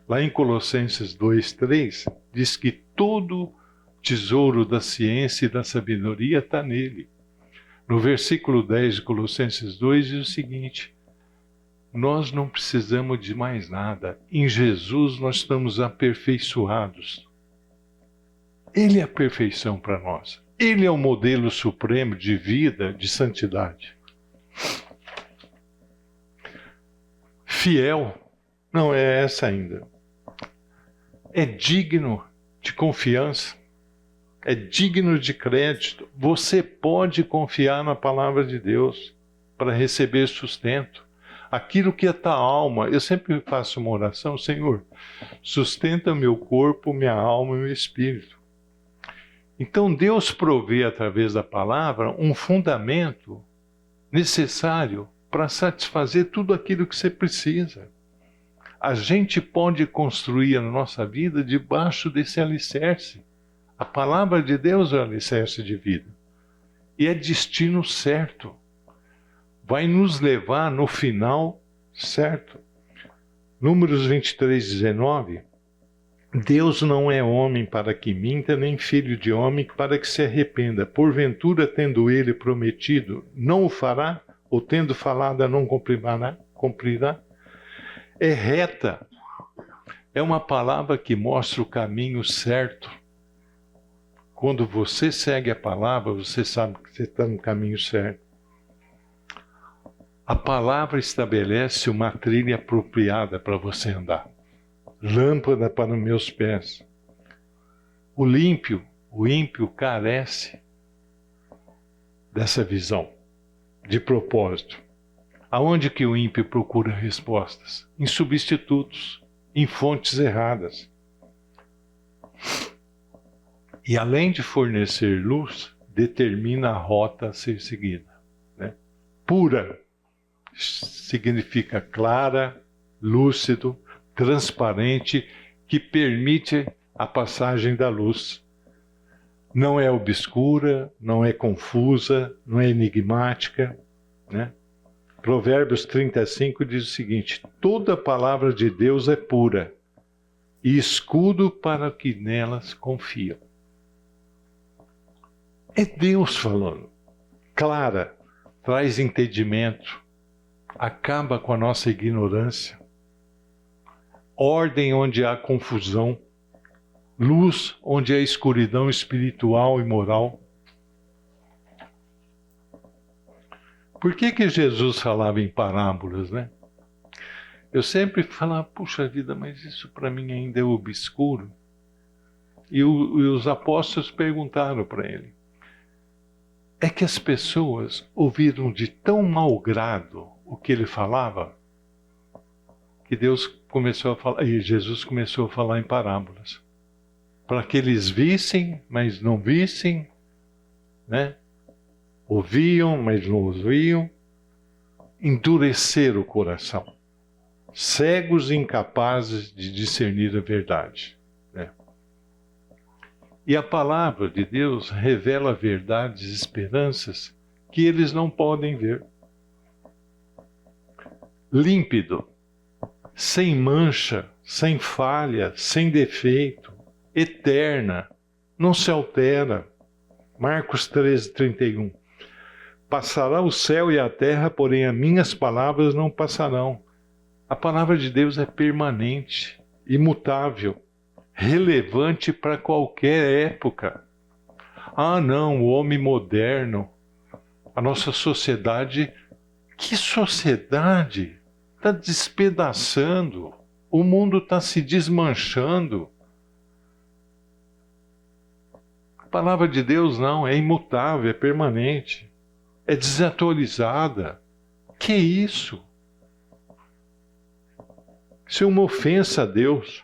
Lá em Colossenses 2:3, diz que todo tesouro da ciência e da sabedoria está nele. No versículo 10 de Colossenses 2 diz o seguinte: nós não precisamos de mais nada. Em Jesus nós estamos aperfeiçoados. Ele é a perfeição para nós. Ele é o modelo supremo de vida, de santidade. Fiel, não é essa ainda. É digno de confiança. É digno de crédito. Você pode confiar na palavra de Deus para receber sustento. Aquilo que é a tua alma, eu sempre faço uma oração: Senhor, sustenta meu corpo, minha alma e meu espírito. Então Deus provê através da palavra um fundamento necessário para satisfazer tudo aquilo que você precisa. A gente pode construir a nossa vida debaixo desse alicerce. A palavra de Deus é o alicerce de vida. E é destino certo. Vai nos levar no final certo. Números 23:19. Deus não é homem para que minta, nem filho de homem para que se arrependa. Porventura, tendo ele prometido, não o fará? Ou tendo falado, não cumprirá? É reta. É uma palavra que mostra o caminho certo. Quando você segue a palavra, você sabe que você está no caminho certo. A palavra estabelece uma trilha apropriada para você andar. Lâmpada para os meus pés. O ímpio carece dessa visão, de propósito. Aonde que o ímpio procura respostas? Em substitutos, em fontes erradas. E além de fornecer luz, determina a rota a ser seguida. Né? Pura significa clara, lúcido, transparente, que permite a passagem da luz. Não é obscura, não é confusa, não é enigmática. Né? Provérbios 35 diz o seguinte: toda palavra de Deus é pura e escudo para que nelas confiam. É Deus falando. Clara, traz entendimento, acaba com a nossa ignorância. Ordem onde há confusão, luz onde há escuridão espiritual e moral. Por que Jesus falava em parábolas, né? Eu sempre falava, puxa vida, mas isso para mim ainda é obscuro. E os apóstolos perguntaram para ele. É que as pessoas ouviram de tão mau grado o que ele falava, que Deus começou a falar, e Jesus começou a falar em parábolas. Para que eles vissem, mas não vissem, né? Ouviam, mas não ouviam, endurecer o coração, cegos e incapazes de discernir a verdade. Né? E a palavra de Deus revela verdades e esperanças que eles não podem ver. Límpido, sem mancha, sem falha, sem defeito, eterna, não se altera. Marcos 13:31. Passará o céu e a terra, porém as minhas palavras não passarão. A palavra de Deus é permanente, imutável, relevante para qualquer época. Ah, não, o homem moderno, a nossa sociedade, que sociedade? Está despedaçando, O mundo está se desmanchando. A palavra de Deus não, é imutável, é permanente, é desatualizada. Que isso? Isso é uma ofensa a Deus,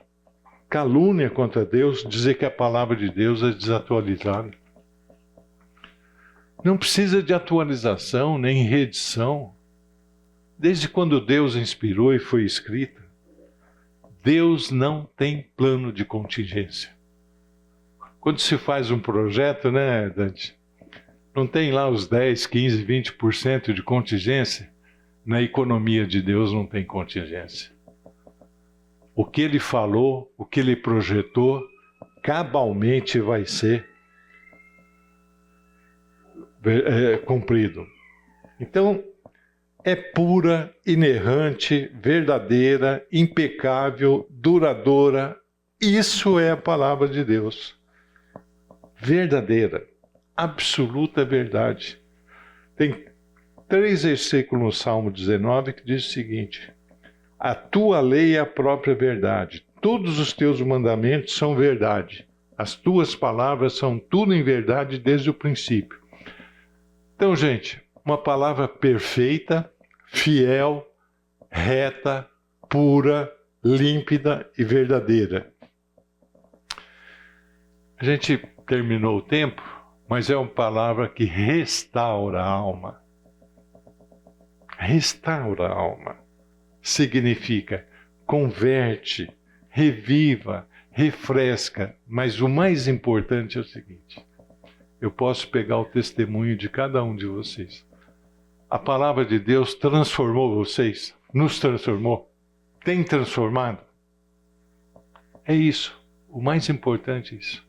calúnia contra Deus, dizer que a palavra de Deus é desatualizada. Não precisa de atualização nem reedição. Desde quando Deus inspirou e foi escrita, Deus não tem plano de contingência. Quando se faz um projeto, né, Dante? Não tem lá os 10, 15, 20% de contingência? Na economia de Deus não tem contingência. O que Ele falou, o que Ele projetou, cabalmente vai ser cumprido. Então, é pura, inerrante, verdadeira, impecável, duradoura. Isso é a palavra de Deus. Verdadeira, absoluta verdade. Tem 3 versículos no Salmo 19 que diz o seguinte: a tua lei é a própria verdade, todos os teus mandamentos são verdade, as tuas palavras são tudo em verdade desde o princípio. Então, gente, uma palavra perfeita, fiel, reta, pura, límpida e verdadeira. A gente terminou o tempo, mas é uma palavra que restaura a alma. Restaura a alma. Significa converte, reviva, refresca. Mas o mais importante é o seguinte: eu posso pegar o testemunho de cada um de vocês. A palavra de Deus transformou vocês, nos transformou, tem transformado. É isso, o mais importante é isso.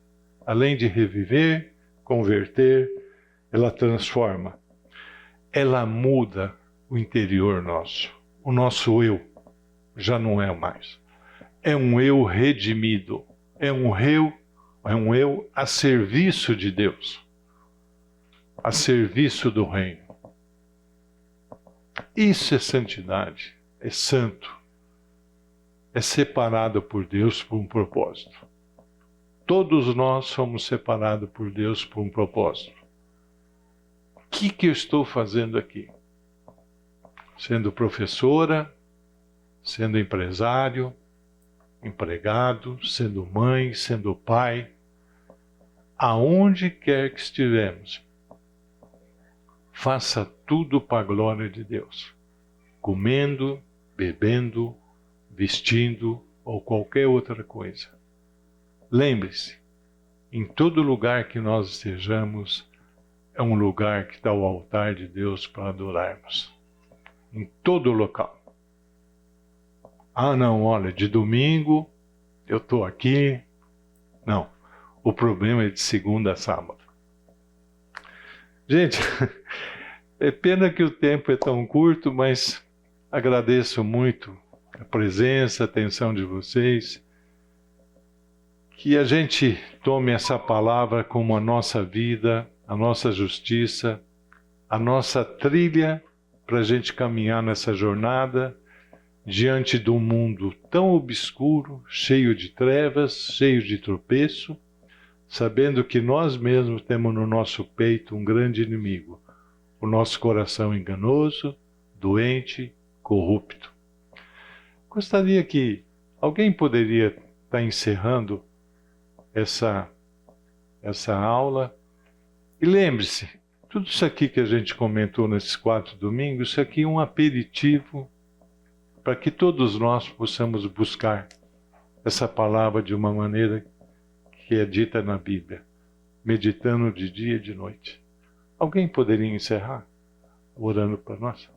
Além de reviver, converter, ela transforma. Ela muda o interior nosso. O nosso eu já não é mais. É um eu redimido. É um eu a serviço de Deus. A serviço do reino. Isso é santidade. É santo. É separado por Deus por um propósito. Todos nós somos separados por Deus por um propósito. O que eu estou fazendo aqui? Sendo professora, sendo empresário, empregado, sendo mãe, sendo pai, aonde quer que estivermos, faça tudo para a glória de Deus. Comendo, bebendo, vestindo ou qualquer outra coisa. Lembre-se, em todo lugar que nós estejamos, é um lugar que está o altar de Deus para adorarmos. Em todo local. Ah, não, olha, de domingo eu estou aqui. Não, o problema é de segunda a sábado. Gente, é pena que o tempo é tão curto, mas agradeço muito a presença, a atenção de vocês. Que a gente tome essa palavra como a nossa vida, a nossa justiça, a nossa trilha para a gente caminhar nessa jornada diante de um mundo tão obscuro, cheio de trevas, cheio de tropeço, sabendo que nós mesmos temos no nosso peito um grande inimigo, o nosso coração enganoso, doente, corrupto. Gostaria que alguém poderia estar encerrando essa aula. E lembre-se, tudo isso aqui que a gente comentou nesses 4 domingos, isso aqui é um aperitivo para que todos nós possamos buscar essa palavra de uma maneira que é dita na Bíblia, meditando de dia e de noite. Alguém poderia encerrar orando para nós?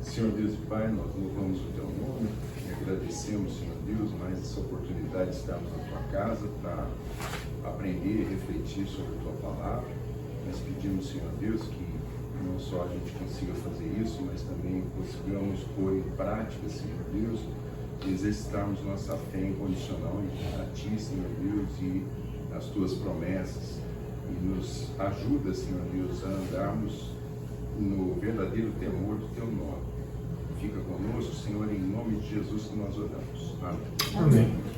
Senhor Deus e Pai, nós louvamos o Teu nome e agradecemos, Senhor Deus, mais essa oportunidade de estarmos na Tua casa para aprender e refletir sobre a Tua palavra. Nós pedimos, Senhor Deus, que não só a gente consiga fazer isso, mas também consigamos pôr em prática, Senhor Deus, e exercitarmos nossa fé incondicional a Ti, Senhor Deus, e as Tuas promessas. E nos ajuda, Senhor Deus, a andarmos no verdadeiro temor do Teu nome. fica conosco, Senhor, em nome de Jesus que nós oramos. Amém. Amém.